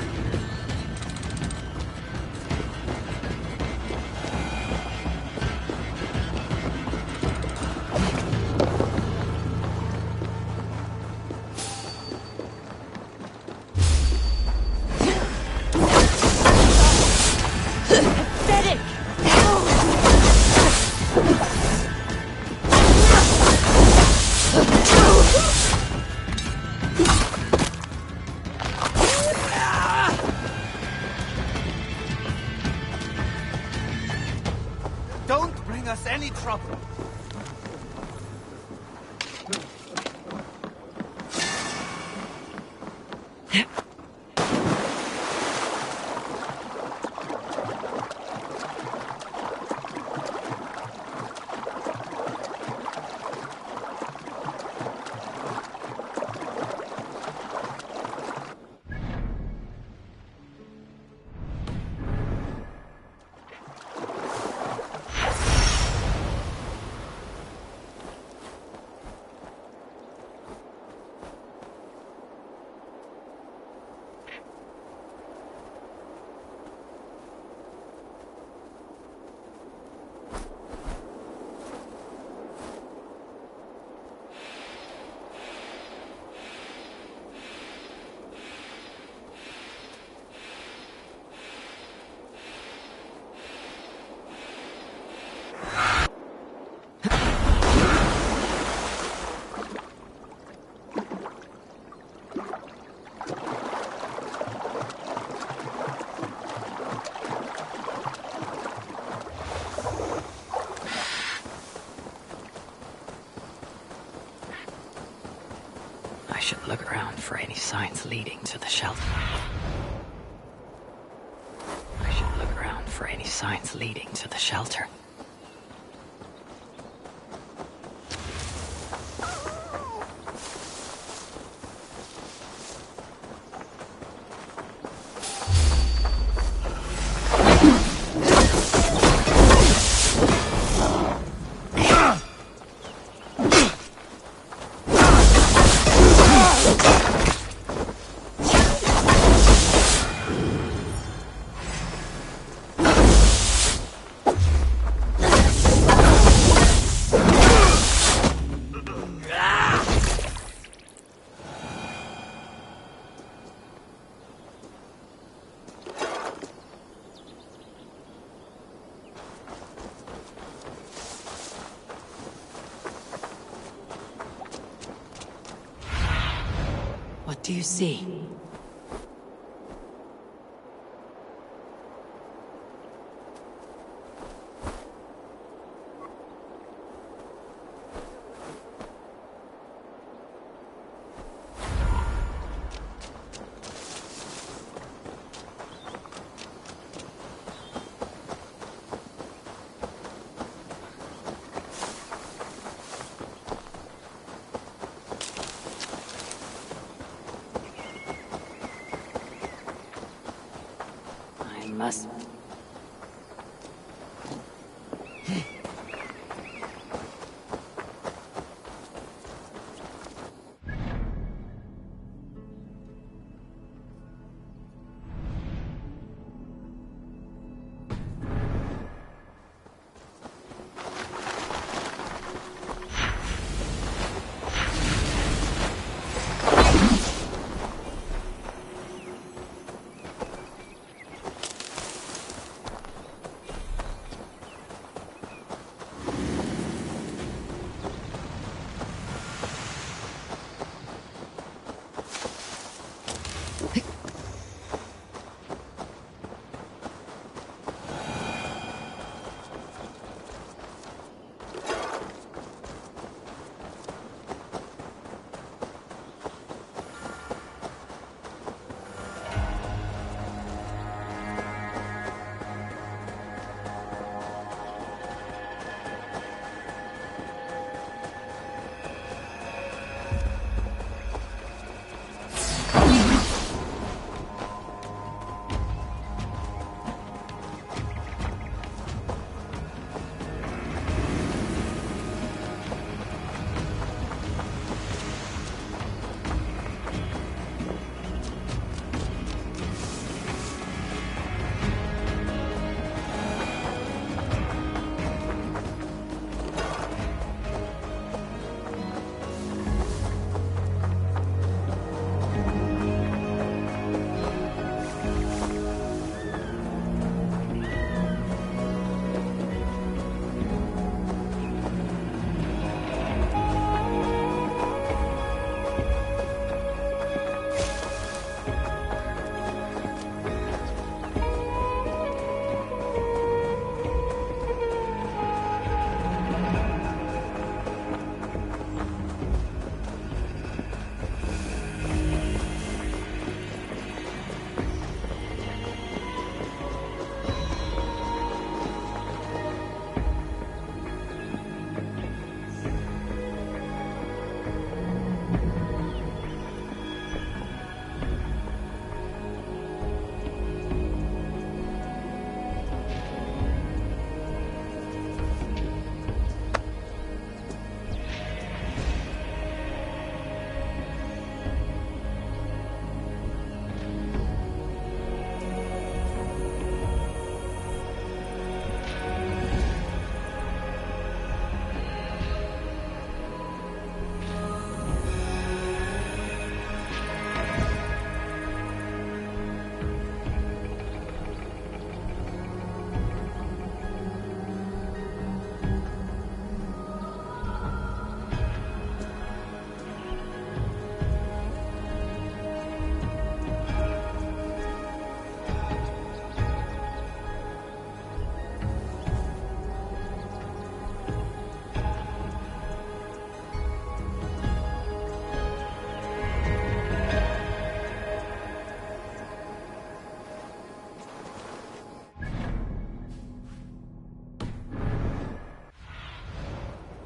Don't bring us any trouble. I should look around for any signs leading to the shelter. I should look around for any signs leading to the shelter. What do you see? Must.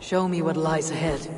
Show me what lies ahead.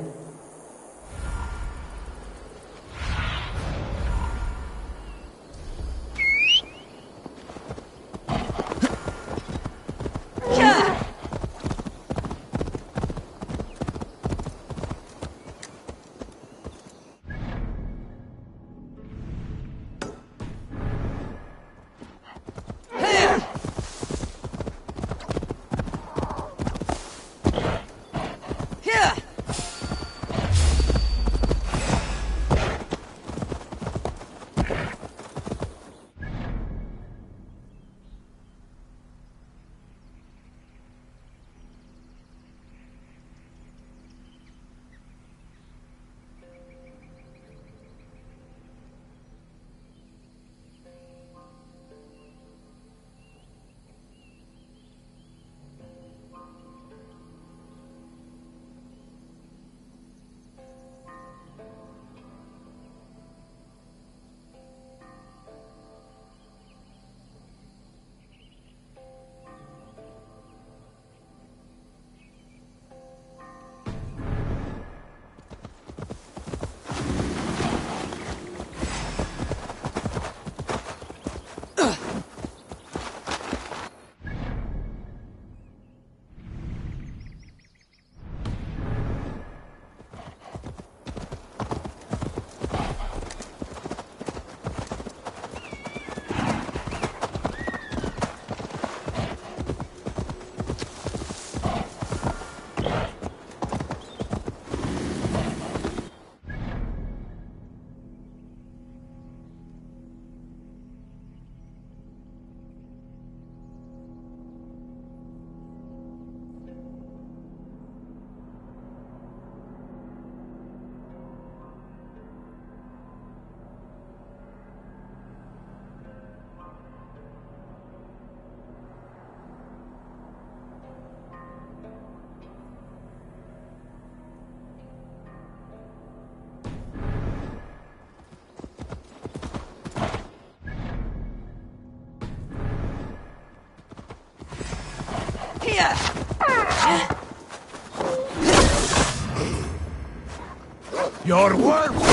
Your work!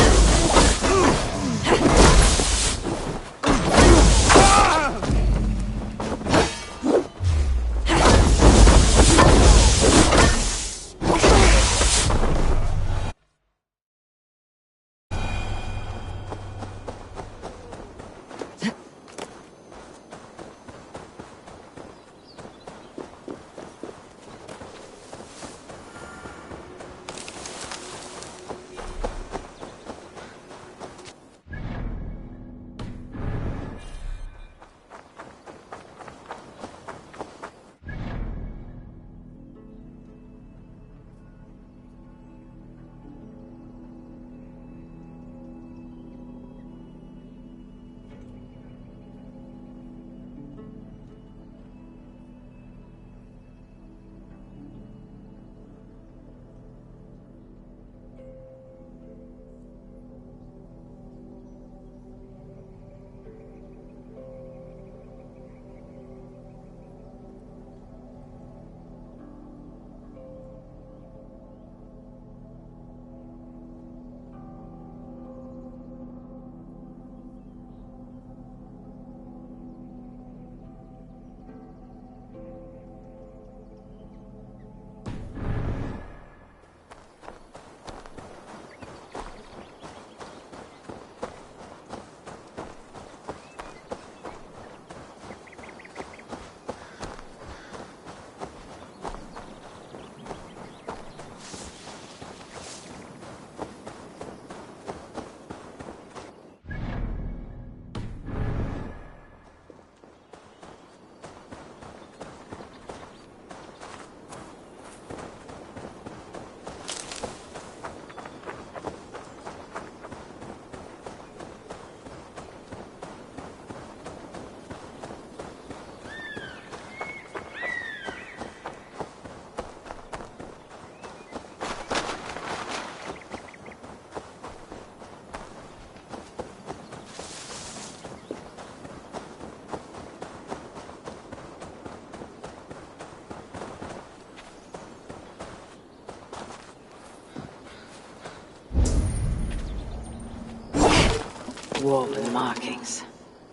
dwarven markings.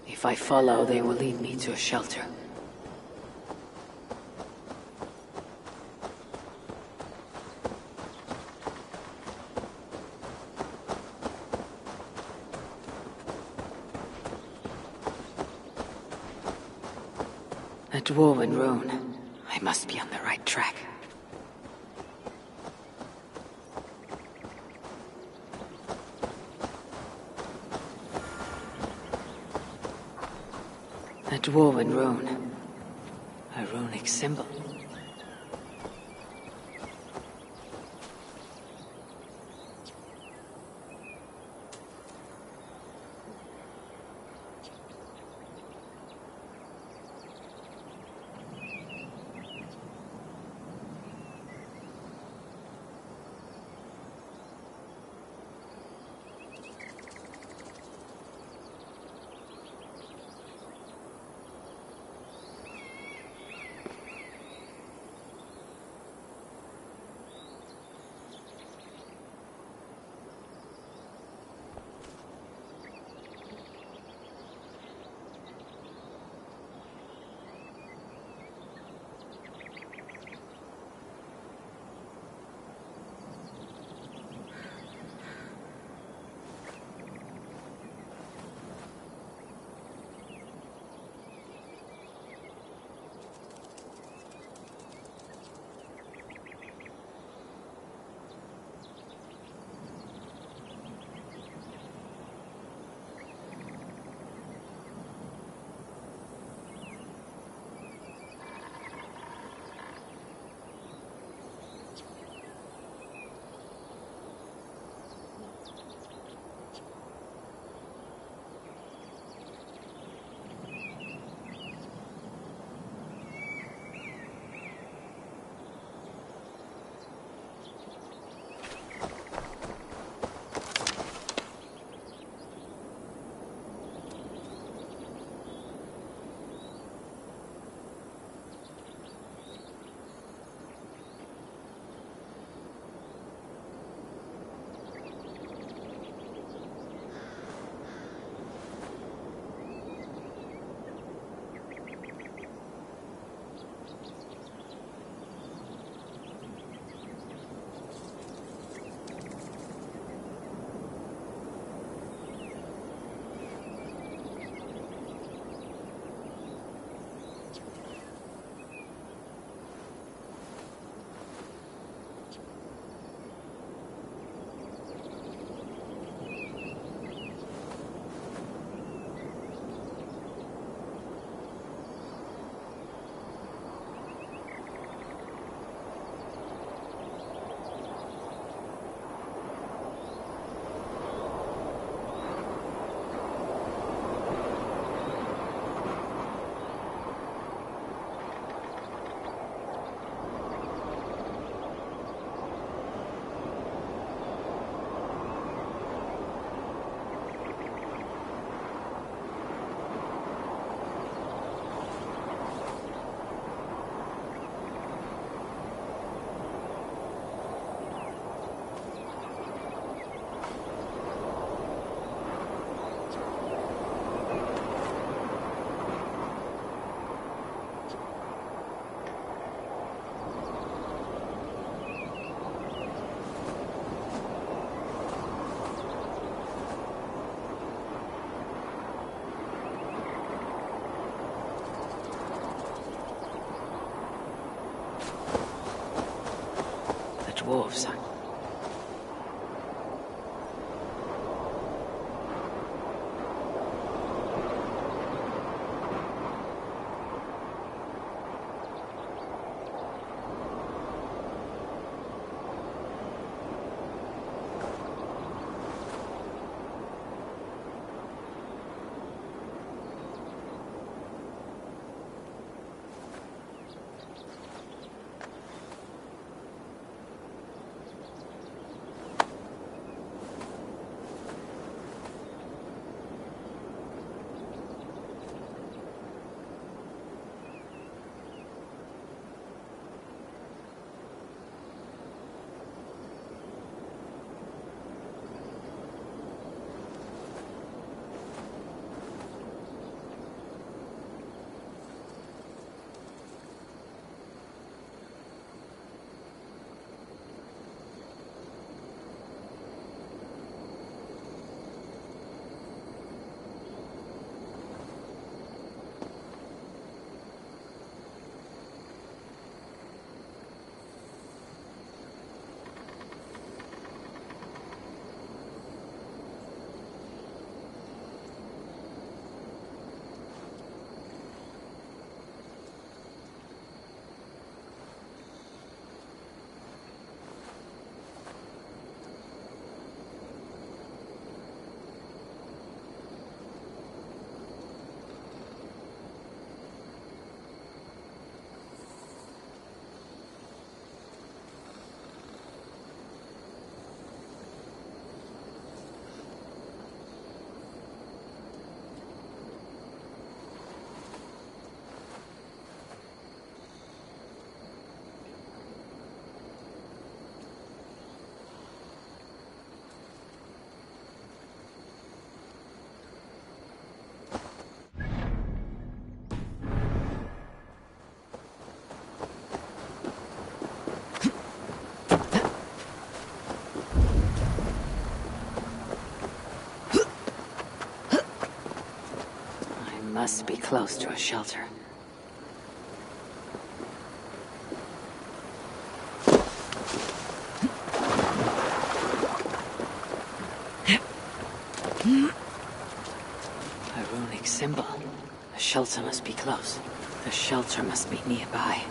If I follow, they will lead me to a shelter. A dwarven rune. I must be on the right track. A dwarven rune. A runic symbol. Dwarves. must be close to a shelter. A runic symbol. The shelter must be close. The shelter must be nearby.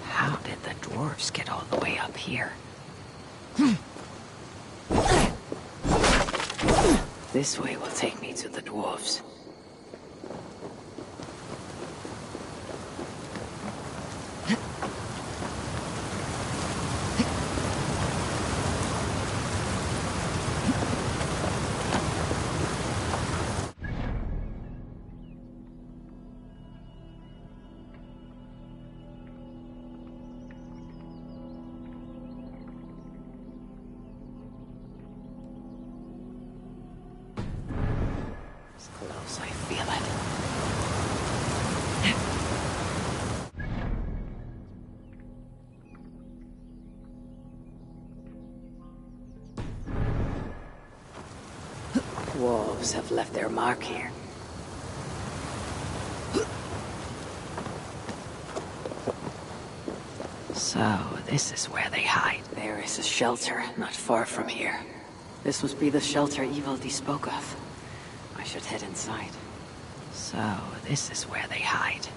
How did the dwarves get all the way up here? This way will take me to the dwarves. Close, I feel it. Wolves have left their mark here. So, this is where they hide. There is a shelter not far from here. This must be the shelter Evil spoke of. I should head inside. So, this is where they hide.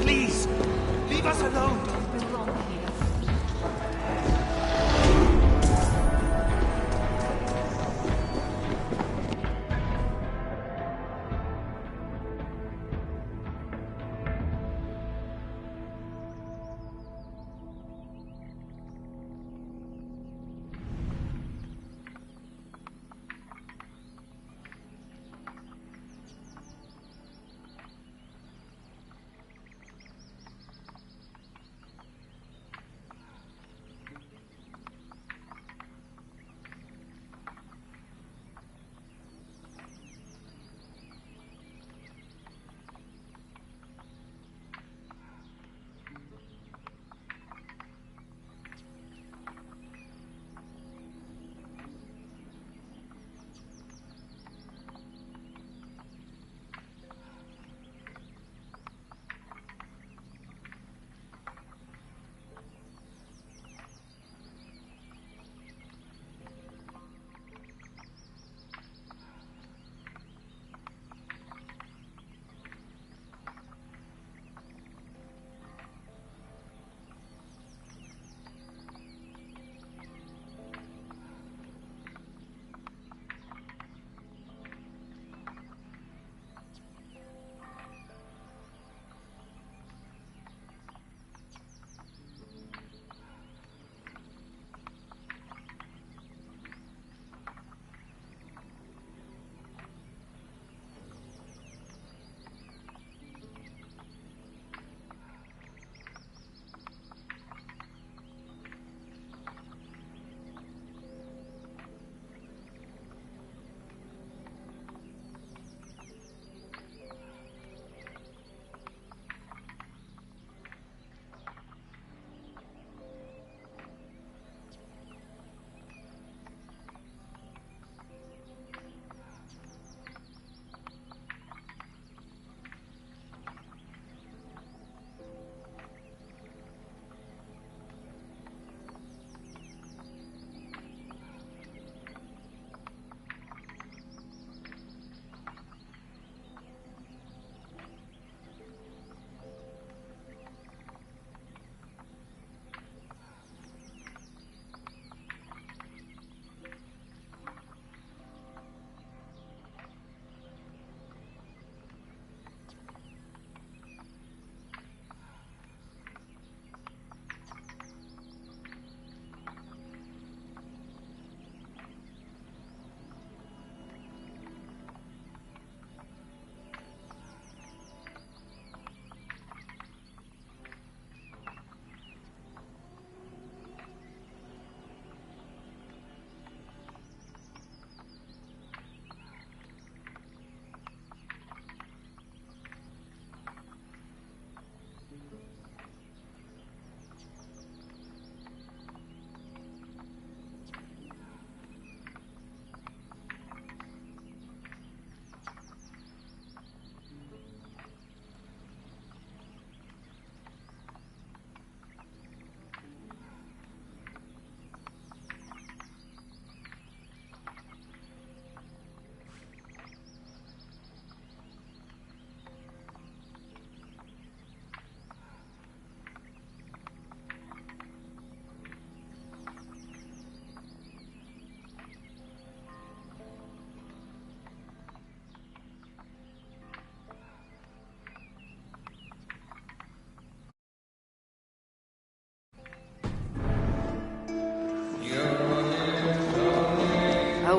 Please, leave us alone. Don't belong here.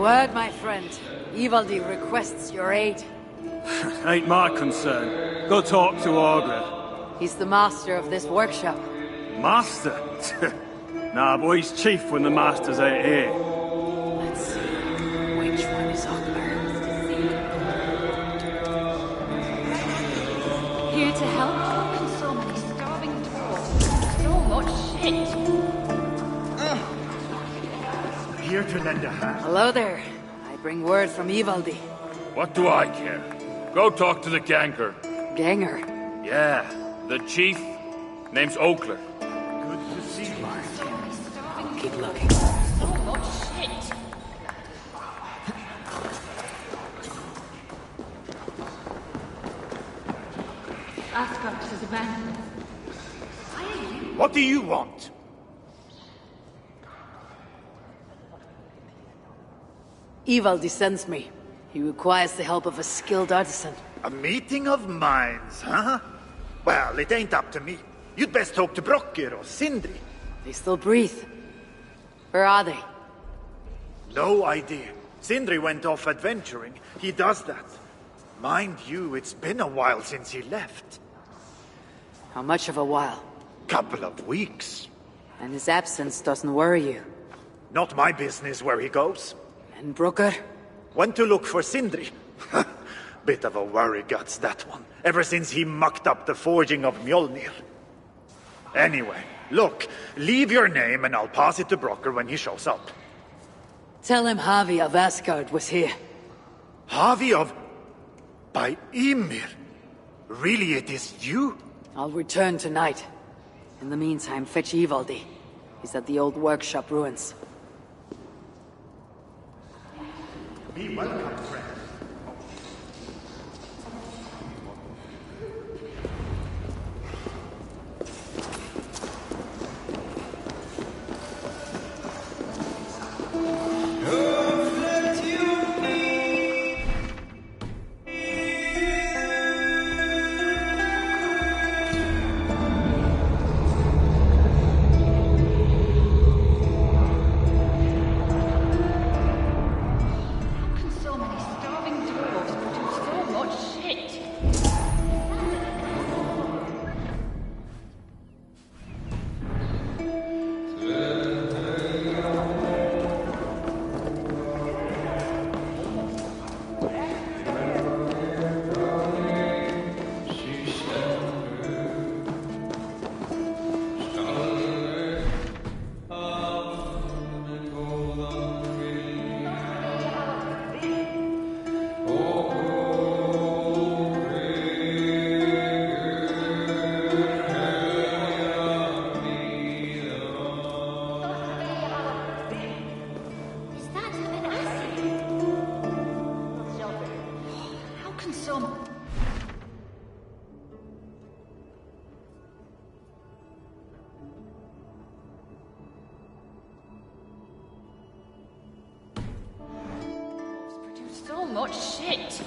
word, my friend. Ivaldi requests your aid. Ain't my concern. Go talk to Augur. He's the master of this workshop. Master? Nah, boy, he's chief when the master's out here. Let's see. Which one is Augur? Here to help? How can so many starving dwarves? So much shit. Here to lend a hand. Hello there. I bring word from Ivaldi. What do I care? Go talk to the ganker. Ganger. Yeah, the chief. Name's Oakler. Good to see you. I'll keep looking. So much shit. Asgard is abandoned. Why are you? What do you want? Ivaldi sends me. He requires the help of a skilled artisan. A meeting of minds, huh? Well, it ain't up to me. You'd best talk to Brokkr or Sindri. They still breathe. Where are they? No idea. Sindri went off adventuring. He does that. Mind you, it's been a while since he left. How much of a while? Couple of weeks. And his absence doesn't worry you? Not my business where he goes. And Brokkr? Went to look for Sindri. Bit of a worry guts, that one. Ever since he mucked up the forging of Mjolnir. Anyway, look, leave your name and I'll pass it to Brokkr when he shows up. Tell him Havi of Asgard was here. Havi of... by Ymir? Really, it is you? I'll return tonight. In the meantime, fetch Ivaldi. He's at the old workshop ruins. Be welcome, friend. So much shit.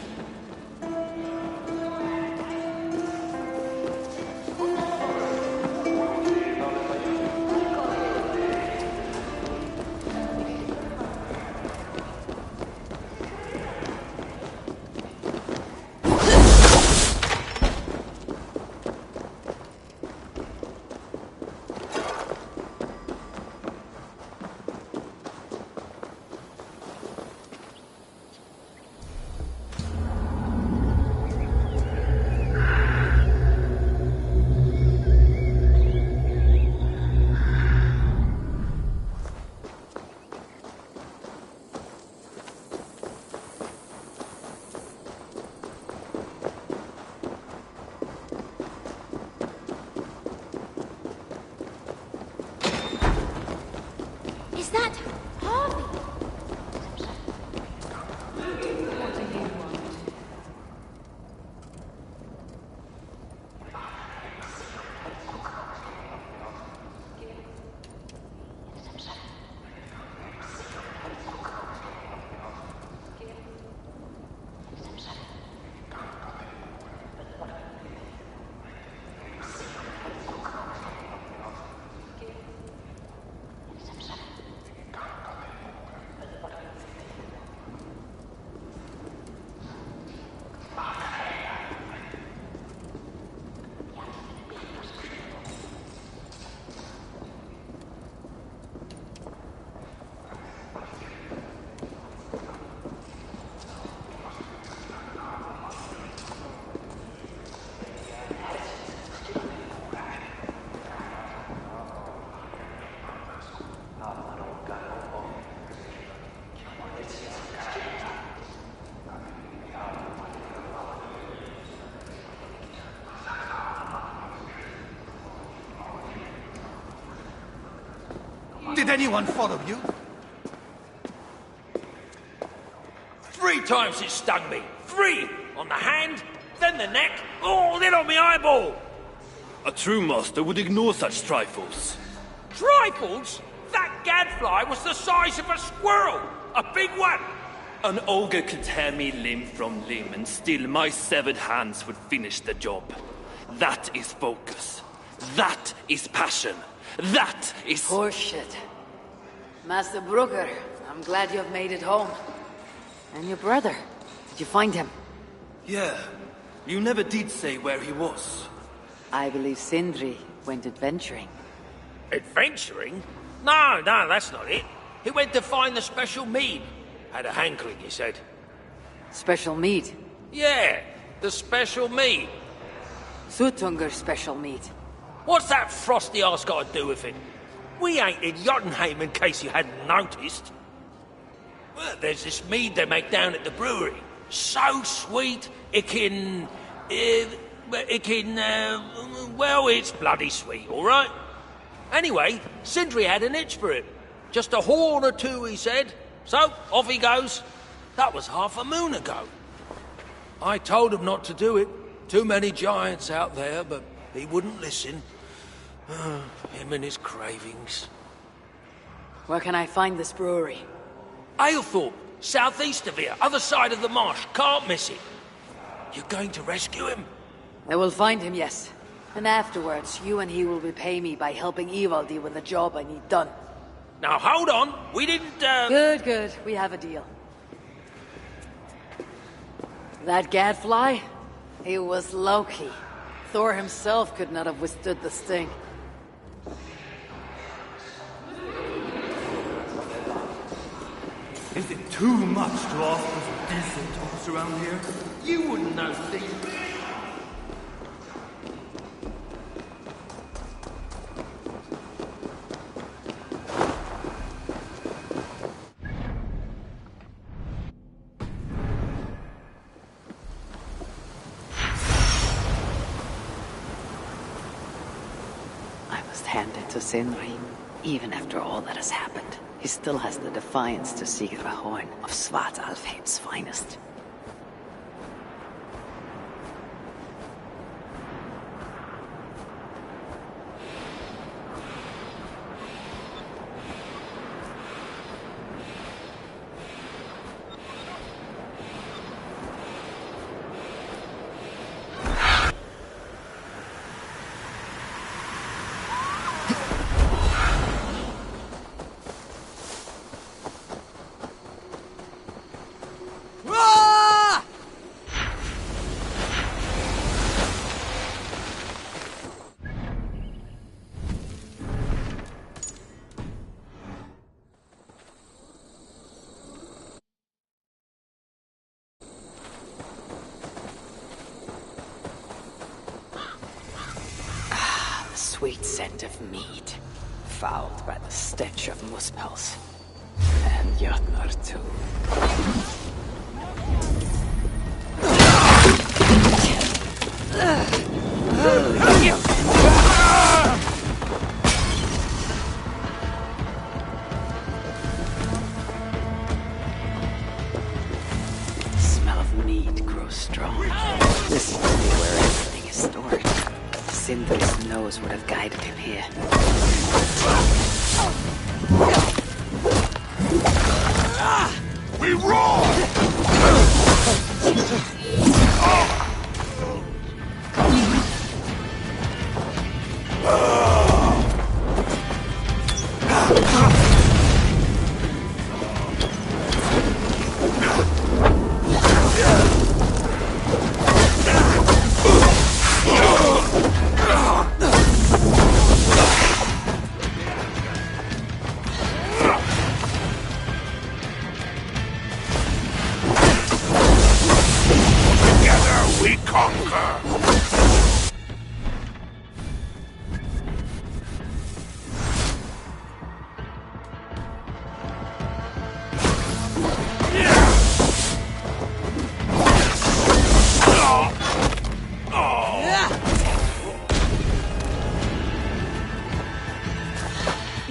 Is that Harvey? What do you want? Did anyone follow you? 3 times it stung me. 3! On the hand, then the neck, oh, then on the eyeball! A true master would ignore such trifles. Trifles? That gadfly was the size of a squirrel! A big one! An ogre could tear me limb from limb, and still my severed hands would finish the job. That is focus. That is passion. That is... Horseshit. Master Brooker, I'm glad you've made it home. And your brother, did you find him? Yeah. You never did say where he was. I believe Sindri went adventuring. Adventuring? No, that's not it. He went to find the special mead. Had a hankering, he said. Special mead? Yeah, the special mead. Sutunger's special mead. What's that frosty arse got to do with it? We ain't in Jotunheim, in case you hadn't noticed. Well, there's this mead they make down at the brewery. So sweet, well, it's bloody sweet, all right? Anyway, Sindri had an itch for it. Just a horn or 2, he said. So, off he goes. That was half a moon ago. I told him not to do it. Too many giants out there, but he wouldn't listen. Him and his cravings. Where can I find this brewery? Aylthorpe, southeast of here, other side of the marsh. Can't miss it. You're going to rescue him? I will find him, yes. And afterwards, you and he will repay me by helping Ivaldi with the job I need done. Now, hold on. We didn't, Good. We have a deal. That gadfly? He was Loki. Thor himself could not have withstood the sting. Is it too much to ask for decent talks around here? You wouldn't know things. To Sindri. Even after all that has happened, he still has the defiance to seek the horn of Svartalfheim's finest. Sweet scent of mead, fouled by the stench of muspels. And Jotnar too. The smell of mead grows strong. This must be where everything is stored. Sindri's nose would have guided him here. We roar!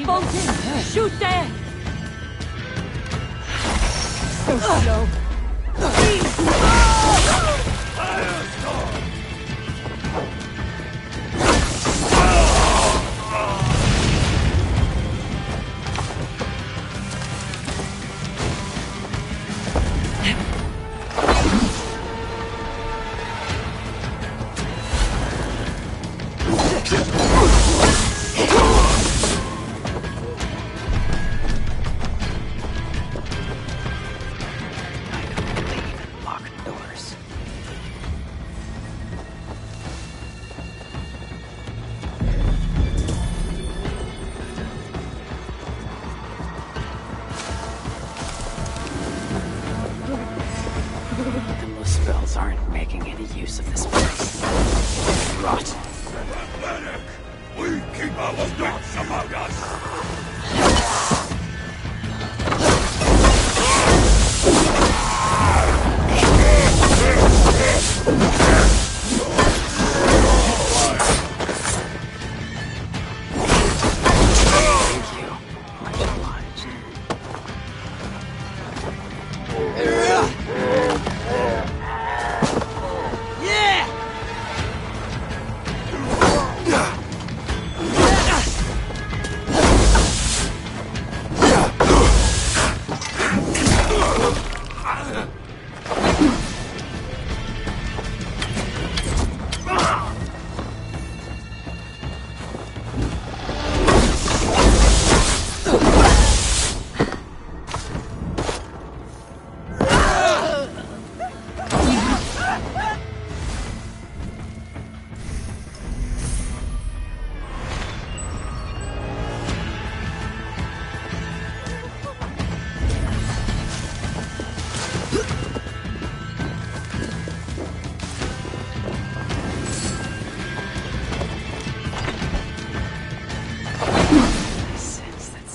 Bolton! Shoot there! So slow. Spells aren't making any use of this place. Rot. We keep our wits about us!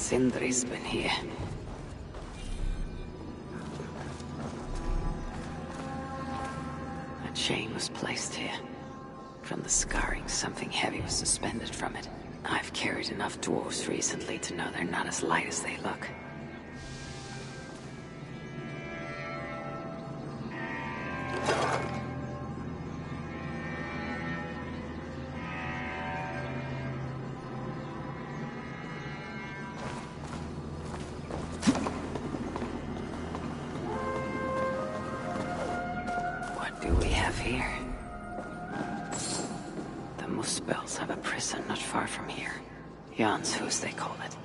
Sindri's been here. A chain was placed here. From the scarring, something heavy was suspended from it. I've carried enough dwarves recently to know they're not as light as they look. Here. The Muspels have a prison not far from here. Jan's Hus, they call it.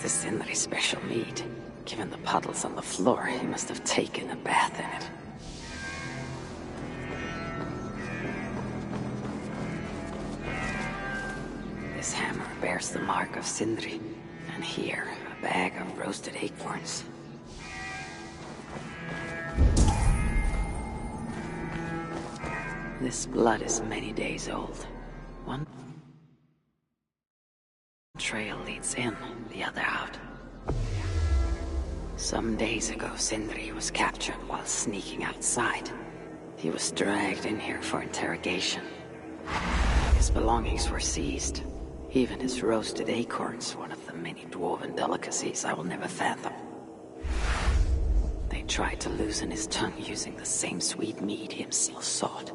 This Sindri's special mead. Given the puddles on the floor, he must have taken a bath in it. This hammer bears the mark of Sindri, and here, a bag of roasted acorns. This blood is many days old. One trail leads in, the other out. Some days ago, Sindri was captured while sneaking outside. He was dragged in here for interrogation. His belongings were seized. Even his roasted acorns, one of the many dwarven delicacies I will never fathom. They tried to loosen his tongue using the same sweet mead he himself sought.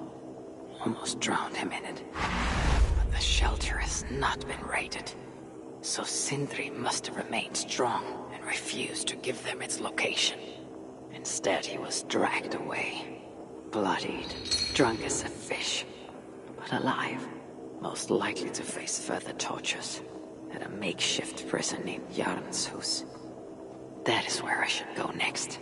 Almost drowned him in it. But the shelter has not been raided. So Sindri must have remained strong and refused to give them its location. Instead, he was dragged away. Bloodied, drunk as a fish, but alive. Most likely to face further tortures at a makeshift prison named Jarnshus. That is where I should go next.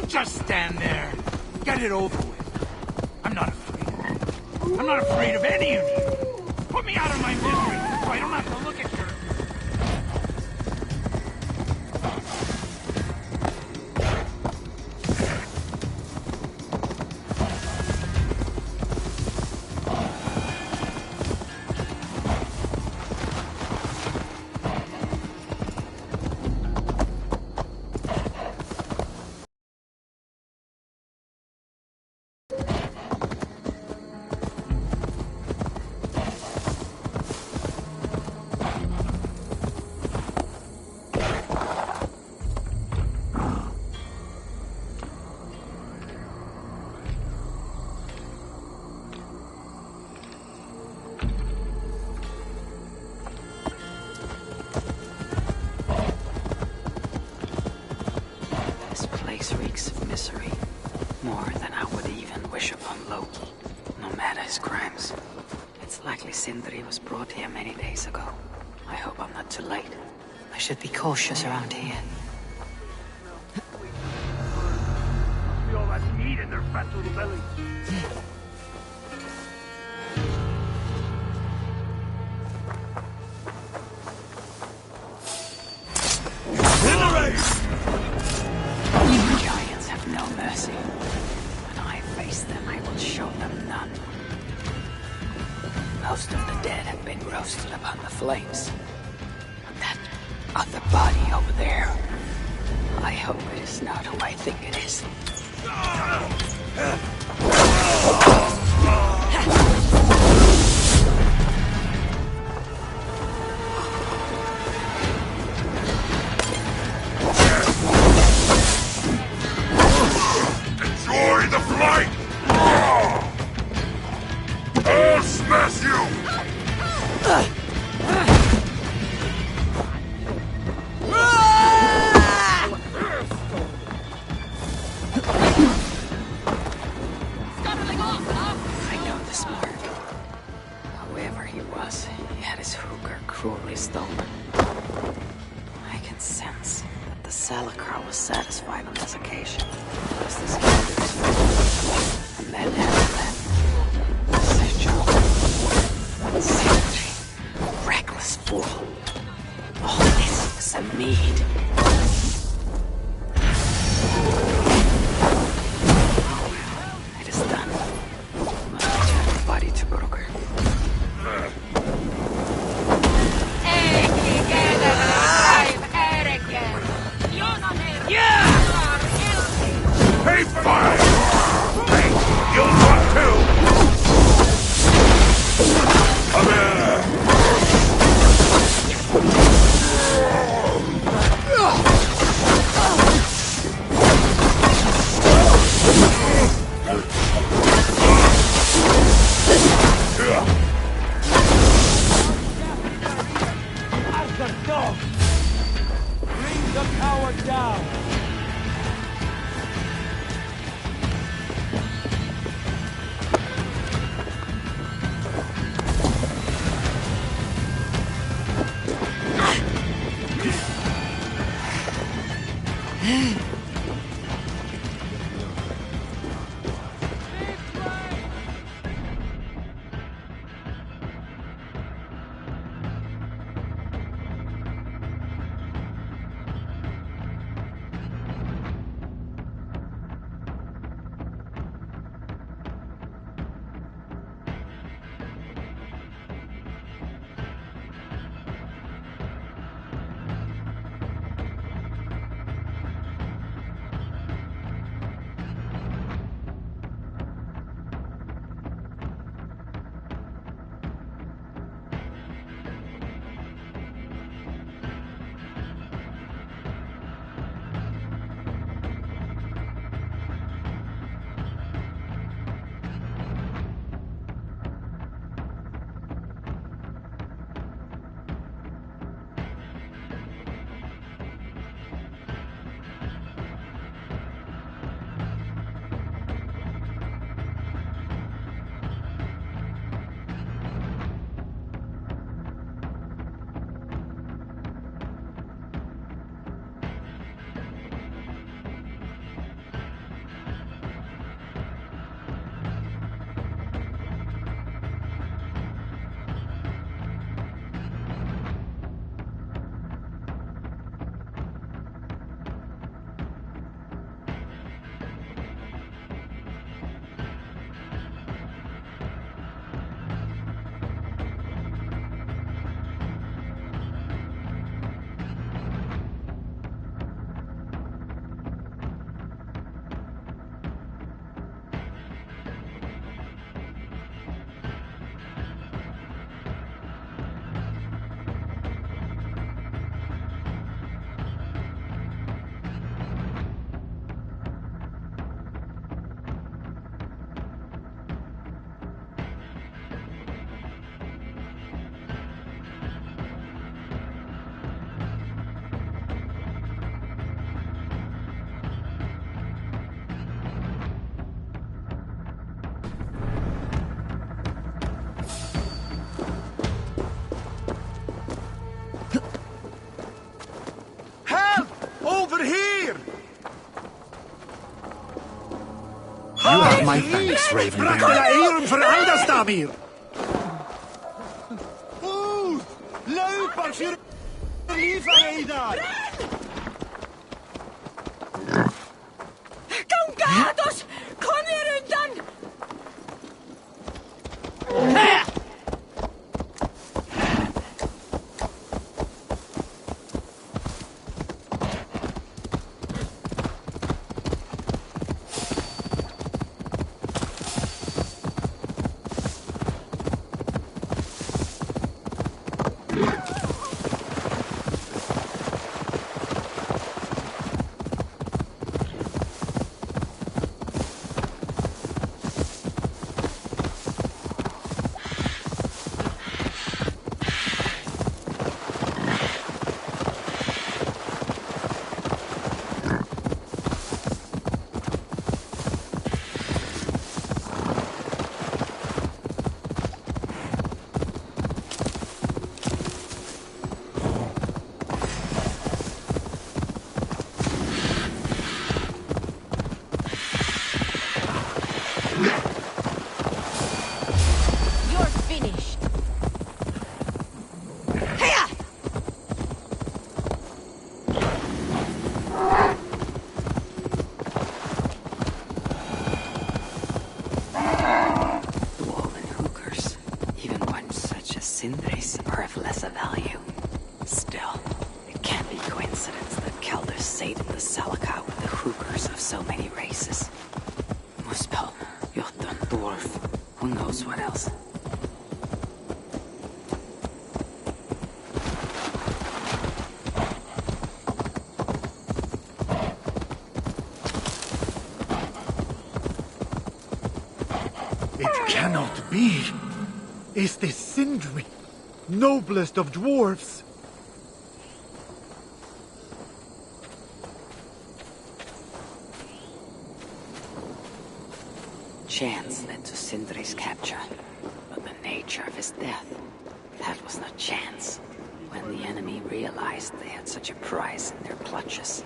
Just stand there. Get it over with. I'm not afraid. I'm not afraid of any of you. Put me out of my misery so I don't have to look at your... Reeks of misery. More than I would even wish upon Loki, no matter his crimes. It's likely Sindri was brought here many days ago. I hope I'm not too late. I should be cautious around here. We all have meat in their fat little bellies. Giants have no mercy. When I face them, I will show them none. Most of the dead have been roasted upon the flames. But that other body over there, I hope it is not who I think it is. Enjoy the flight! I'll smash you! I know this mark. Whoever he was, he had his hooker cruelly stolen. I can sense that the Salakar was satisfied on this occasion. As this gathers, and then You have my thanks, Raven. Brakola Eon for Aldastamir! Loop för livräddar! Gongados! Kom er undan! Are of lesser value. Still, it can't be coincidence that Kelder sated the Salaka with the hookers of so many races. Muspel, Jotun, Dwarf, who knows what else. It cannot be. Is this Sindri? Noblest of dwarves! Chance led to Sindri's capture, but the nature of his death, that was not chance. When the enemy realized they had such a prize in their clutches.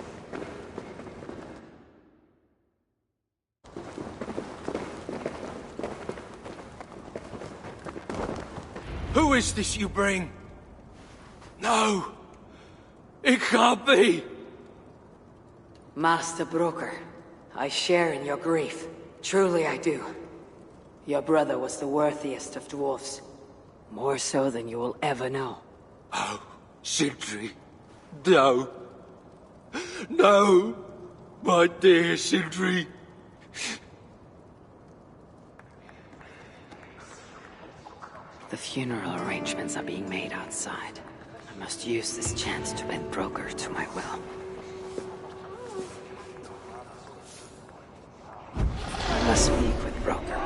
Who is this you bring? No! It can't be! Master Broker, I share in your grief. Truly I do. Your brother was the worthiest of dwarfs. More so than you will ever know. Oh, Sindri. No. No! My dear Sindri. The funeral arrangements are being made outside. I must use this chance to bend Broker to my will. I must speak with Broker.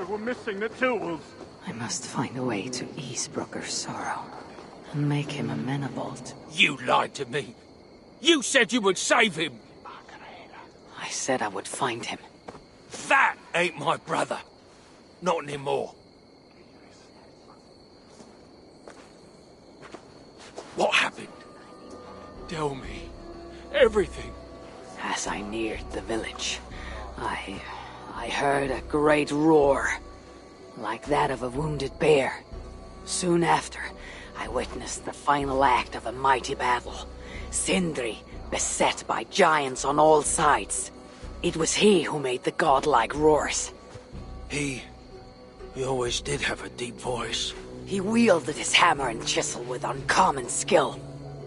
We're missing the tools. I must find a way to ease Broker's sorrow and make him amenable to... You lied to me. You said you would save him. I said I would find him. That ain't my brother. Not anymore. What happened? Tell me. Everything. As I neared the village, I heard a great roar, like that of a wounded bear. Soon after, I witnessed the final act of a mighty battle. Sindri, beset by giants on all sides. It was he who made the godlike roars. He always did have a deep voice. He wielded his hammer and chisel with uncommon skill.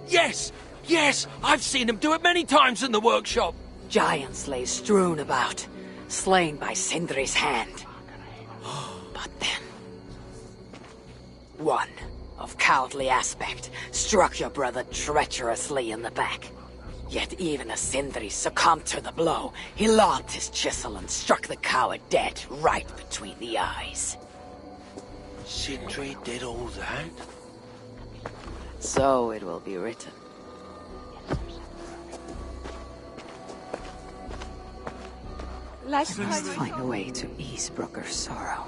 Yes! Yes! I've seen him do it many times in the workshop! Giants lay strewn about, slain by Sindri's hand. But then, one of cowardly aspect struck your brother treacherously in the back. Yet even as Sindri succumbed to the blow, he lobbed his chisel and struck the coward dead right between the eyes. Sindri did all that? So it will be written. Last I must time find a way to ease Brooker's sorrow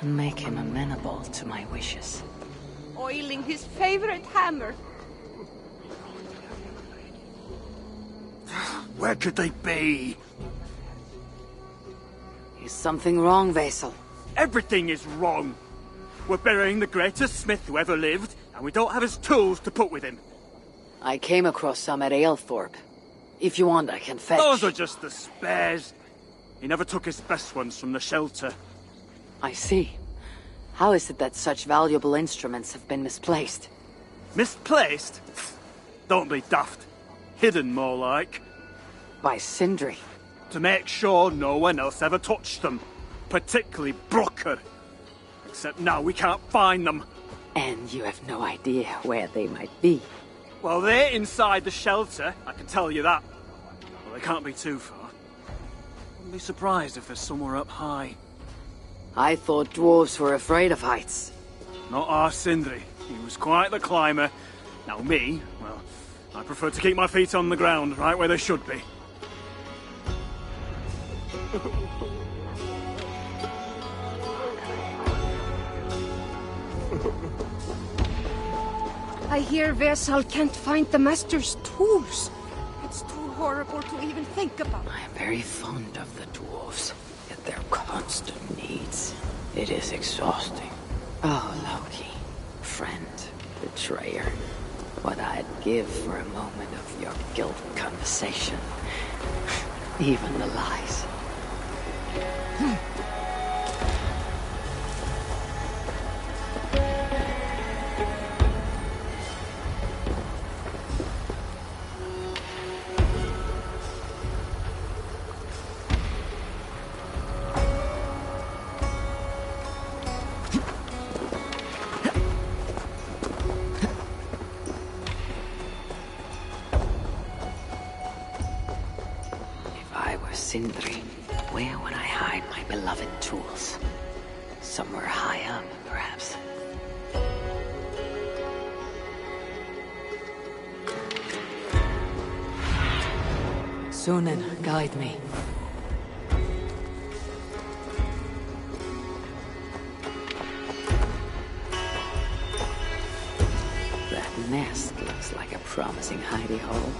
and make him amenable to my wishes. oiling his favorite hammer. Where could they be? Is something wrong, Vassal? Everything is wrong. We're burying the greatest smith who ever lived, and we don't have his tools to put with him. I came across some at Aylthorpe. If you want, I can fetch. Those are just the spares. He never took his best ones from the shelter. I see. How is it that such valuable instruments have been misplaced? Misplaced? Don't be daft. Hidden, more like. By Sindri. To make sure no one else ever touched them. Particularly Brooker. Except now we can't find them. And you have no idea where they might be. Well, they're inside the shelter, I can tell you that. Well, they can't be too far. Wouldn't be surprised if they're somewhere up high. I thought dwarves were afraid of heights. Not our Sindri. He was quite the climber. Now me, well, I prefer to keep my feet on the ground, right where they should be. I hear Versal can't find the Master's tools. It's too horrible to even think about. I am very fond of the dwarves, yet their constant needs. It is exhausting. Oh, Loki. Friend, betrayer. What I'd give for a moment of your guilt conversation. Even the lies. Sindri, where would I hide my beloved tools? Somewhere high up, perhaps. Sunan, guide me. That nest looks like a promising hidey hole.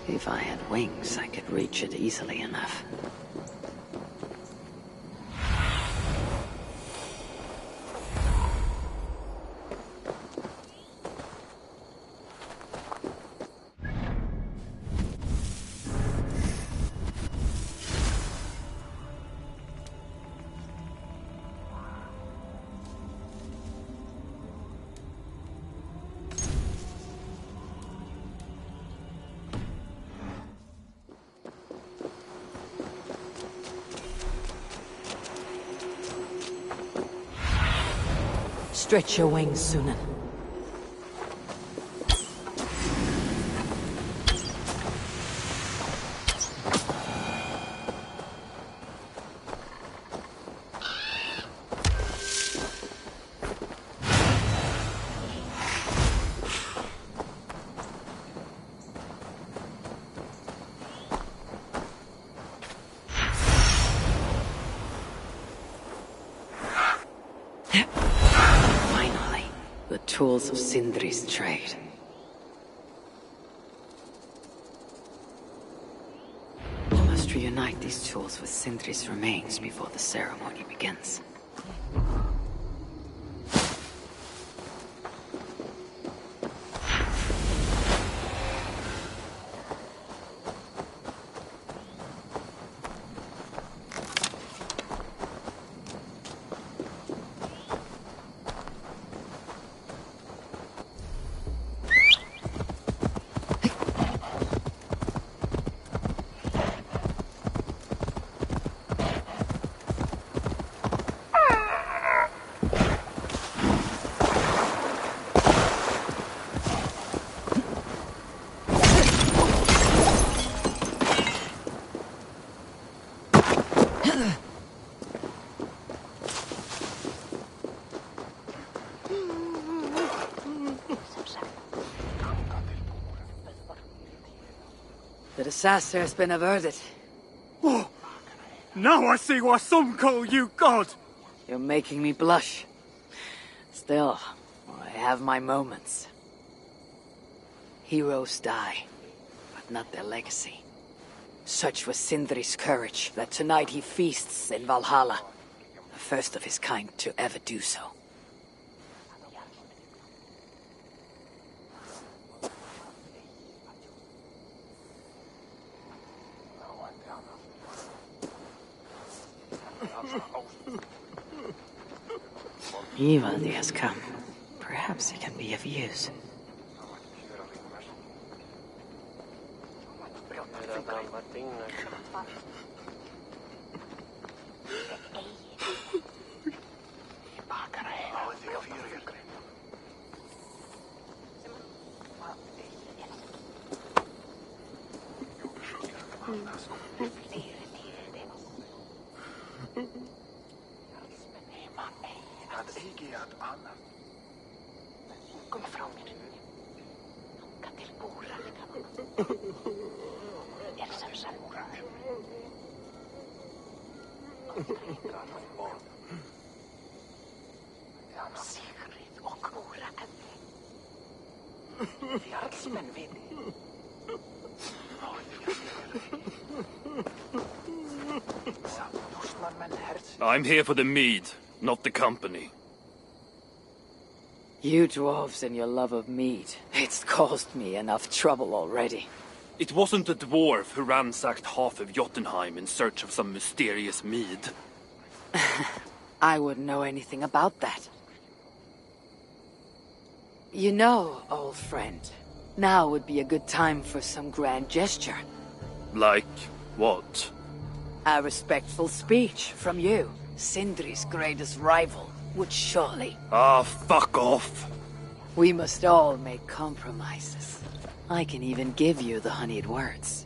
If I had wings, I could reach it easily enough. Stretch your wings, Sunan. Finally, the tools of Sindri's trade. We must reunite these tools with Sindri's remains before the ceremony begins. The disaster has been averted. Oh, now I see why some call you God! You're making me blush. Still, I have my moments. Heroes die, but not their legacy. Such was Sindri's courage that tonight he feasts in Valhalla. The first of his kind to ever do so. Ivaldi has come. Perhaps he can be of use. I'm here for the mead, not the company. You dwarves and your love of mead. It's caused me enough trouble already. It wasn't a dwarf who ransacked half of Jotunheim in search of some mysterious mead. I wouldn't know anything about that. You know, old friend, now would be a good time for some grand gesture. Like what? A respectful speech from you, Sindri's greatest rival, would surely... Ah, fuck off! We must all make compromises. I can even give you the honeyed words.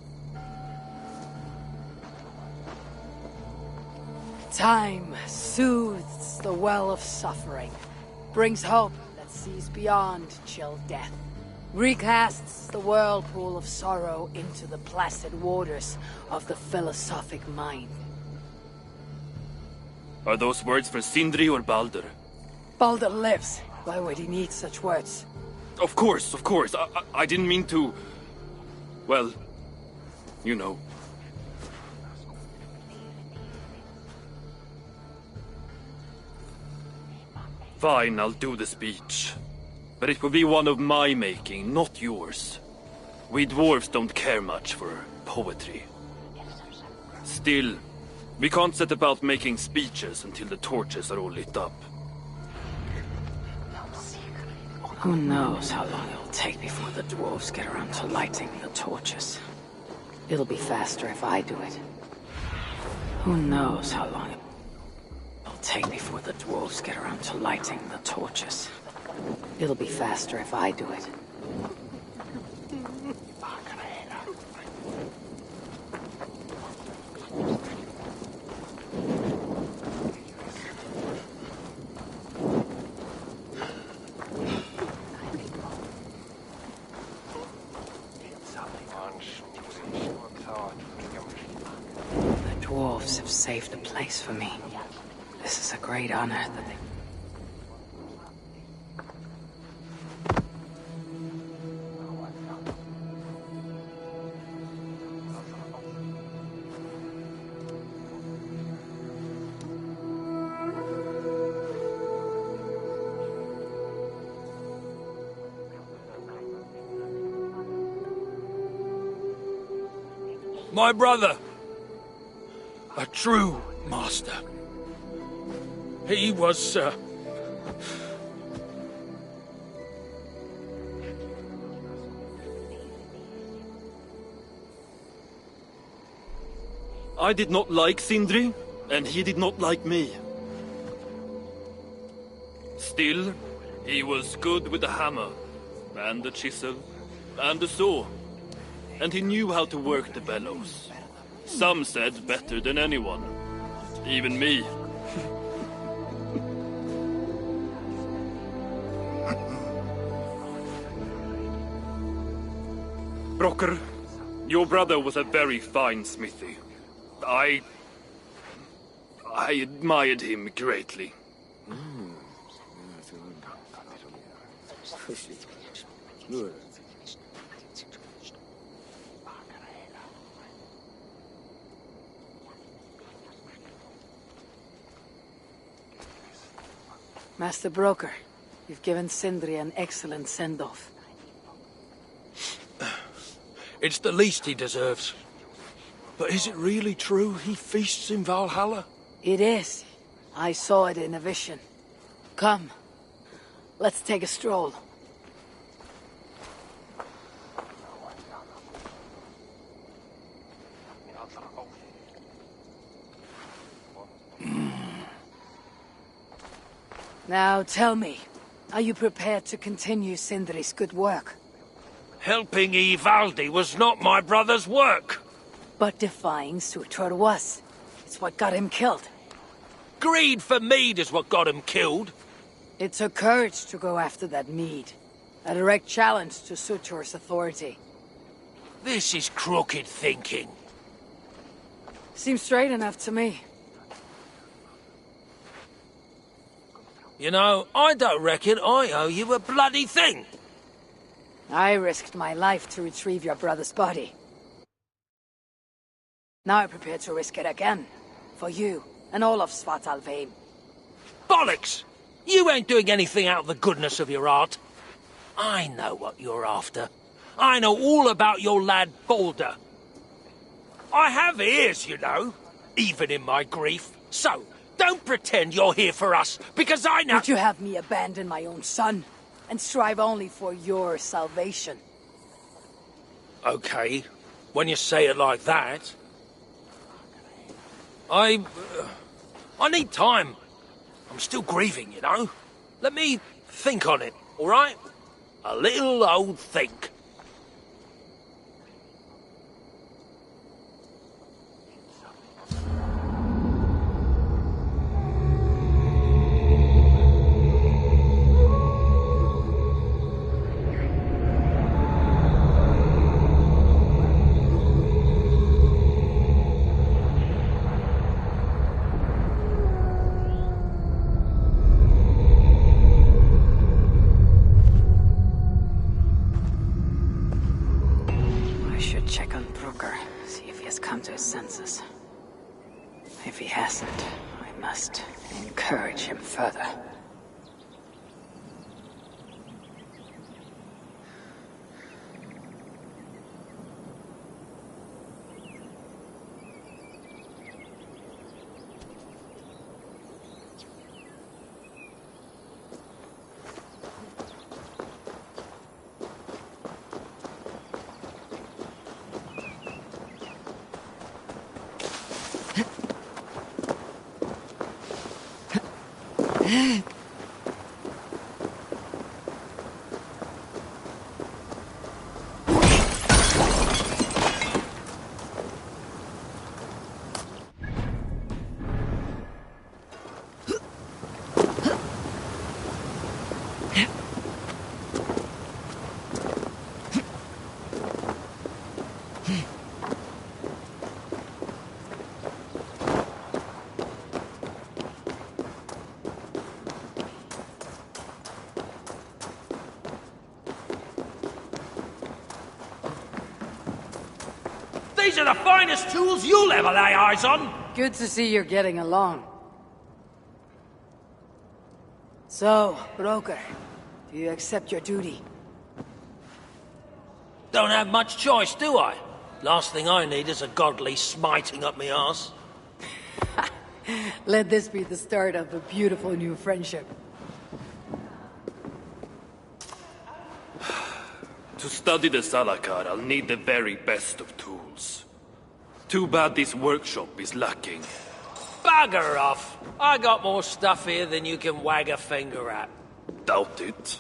Time soothes the well of suffering, brings hope that sees beyond chill death, recasts the whirlpool of sorrow into the placid waters of the philosophic mind. Are those words for Sindri or Baldur? Baldur lives. Why would he need such words? Of course, of course. I didn't mean to... Well, you know. Fine, I'll do the speech. But it will be one of my making, not yours. We dwarves don't care much for poetry. Still, we can't set about making speeches until the torches are all lit up. Who knows how long it'll take before the dwarves get around to lighting the torches. It'll be faster if I do it. Who knows how long it'll take before the dwarves get around to lighting the torches. It'll be faster if I do it. The dwarves have saved a place for me. This is a great honor that they... My brother. A true master. He was, I did not like Sindri, and he did not like me. Still, he was good with the hammer, and the chisel, and the saw. And he knew how to work the bellows. Some said better than anyone. Even me. Brocker, your brother was a very fine smithy. I admired him greatly. Master Broker, you've given Sindri an excellent send-off. It's the least he deserves. But is it really true he feasts in Valhalla? It is. I saw it in a vision. Come, let's take a stroll. Now tell me, are you prepared to continue Sindri's good work? Helping Ivaldi was not my brother's work. But defying Sutor was. It's what got him killed. Greed for mead is what got him killed. It took courage to go after that mead. A direct challenge to Sutor's authority. This is crooked thinking. Seems straight enough to me. You know, I don't reckon I owe you a bloody thing. I risked my life to retrieve your brother's body. Now I'm prepared to risk it again. For you, and all of Svartalfheim. Bollocks! You ain't doing anything out of the goodness of your heart. I know what you're after. I know all about your lad Balder. I have ears, you know, even in my grief. So, don't pretend you're here for us, because I know— Would you have me abandon my own son, and strive only for your salvation? Okay, when you say it like that. I need time. I'm still grieving, you know. Let me think on it, all right? A little old think. To his senses. If he hasn't, I must encourage him further. These are the finest tools you'll ever lay eyes on! Good to see you're getting along. So, Broker, do you accept your duty? Don't have much choice, do I? Last thing I need is a godly smiting up me arse. Let this be the start of a beautiful new friendship. To study the Salakar, I'll need the very best of tools. Too bad this workshop is lacking. Bugger off! I got more stuff here than you can wag a finger at. Doubt it.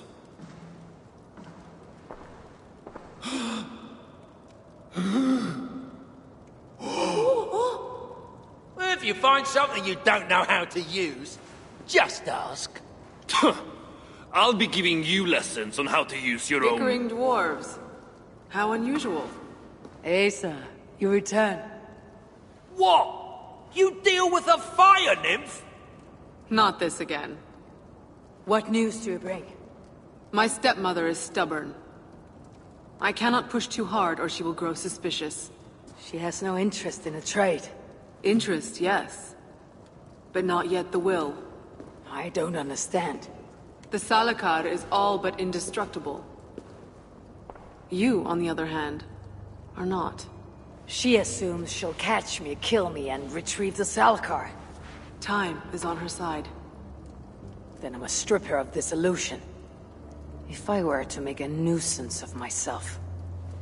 If you find something you don't know how to use, just ask. I'll be giving you lessons on how to use your own... Bickering dwarves. How unusual. Asa, you return. What? You deal with a fire nymph? Not this again. What news do you bring? My stepmother is stubborn. I cannot push too hard or she will grow suspicious. She has no interest in a trade. Interest, yes. But not yet the will. I don't understand. The Salakar is all but indestructible. You, on the other hand, are not. She assumes she'll catch me, kill me, and retrieve the Salakar. Time is on her side. Then I must strip her of this illusion. If I were to make a nuisance of myself,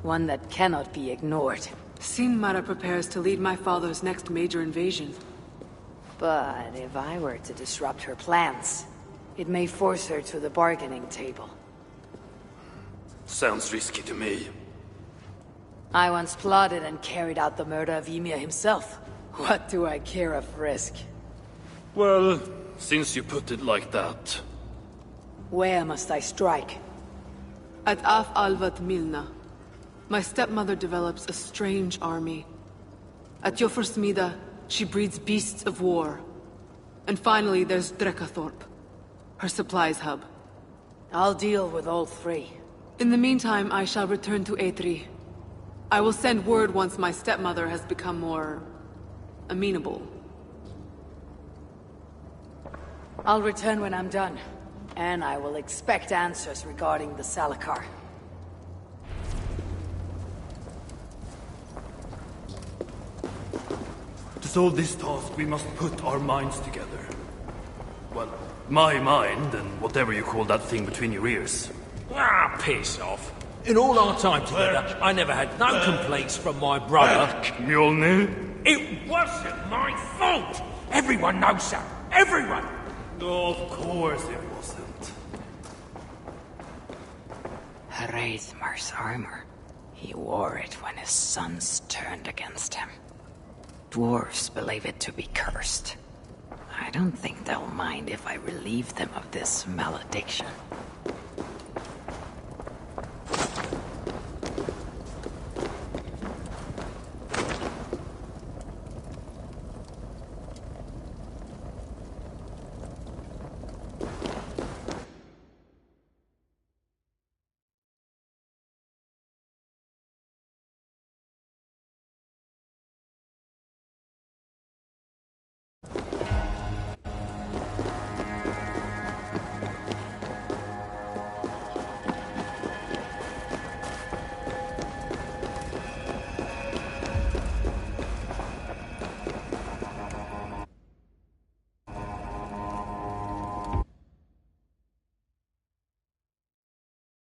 one that cannot be ignored. Sinmara prepares to lead my father's next major invasion. But if I were to disrupt her plans, it may force her to the bargaining table. Sounds risky to me. I once plotted and carried out the murder of Ymir himself. What do I care of risk? Well, since you put it like that... Where must I strike? At Af Alvat Milna. My stepmother develops a strange army. At Jofursmida, she breeds beasts of war. And finally, there's Drekathorp, her supplies hub. I'll deal with all three. In the meantime, I shall return to Eitri. I will send word once my stepmother has become more... amenable. I'll return when I'm done. And I will expect answers regarding the Salakar. To solve this task, we must put our minds together. Well, my mind and whatever you call that thing between your ears. Ah, piss off. In all our time together, I never had no complaints from my brother. Mjolnir? It wasn't my fault! Everyone knows that. Everyone! Of course it wasn't. Hreidmar's armor. He wore it when his sons turned against him. Dwarves believe it to be cursed. I don't think they'll mind if I relieve them of this malediction.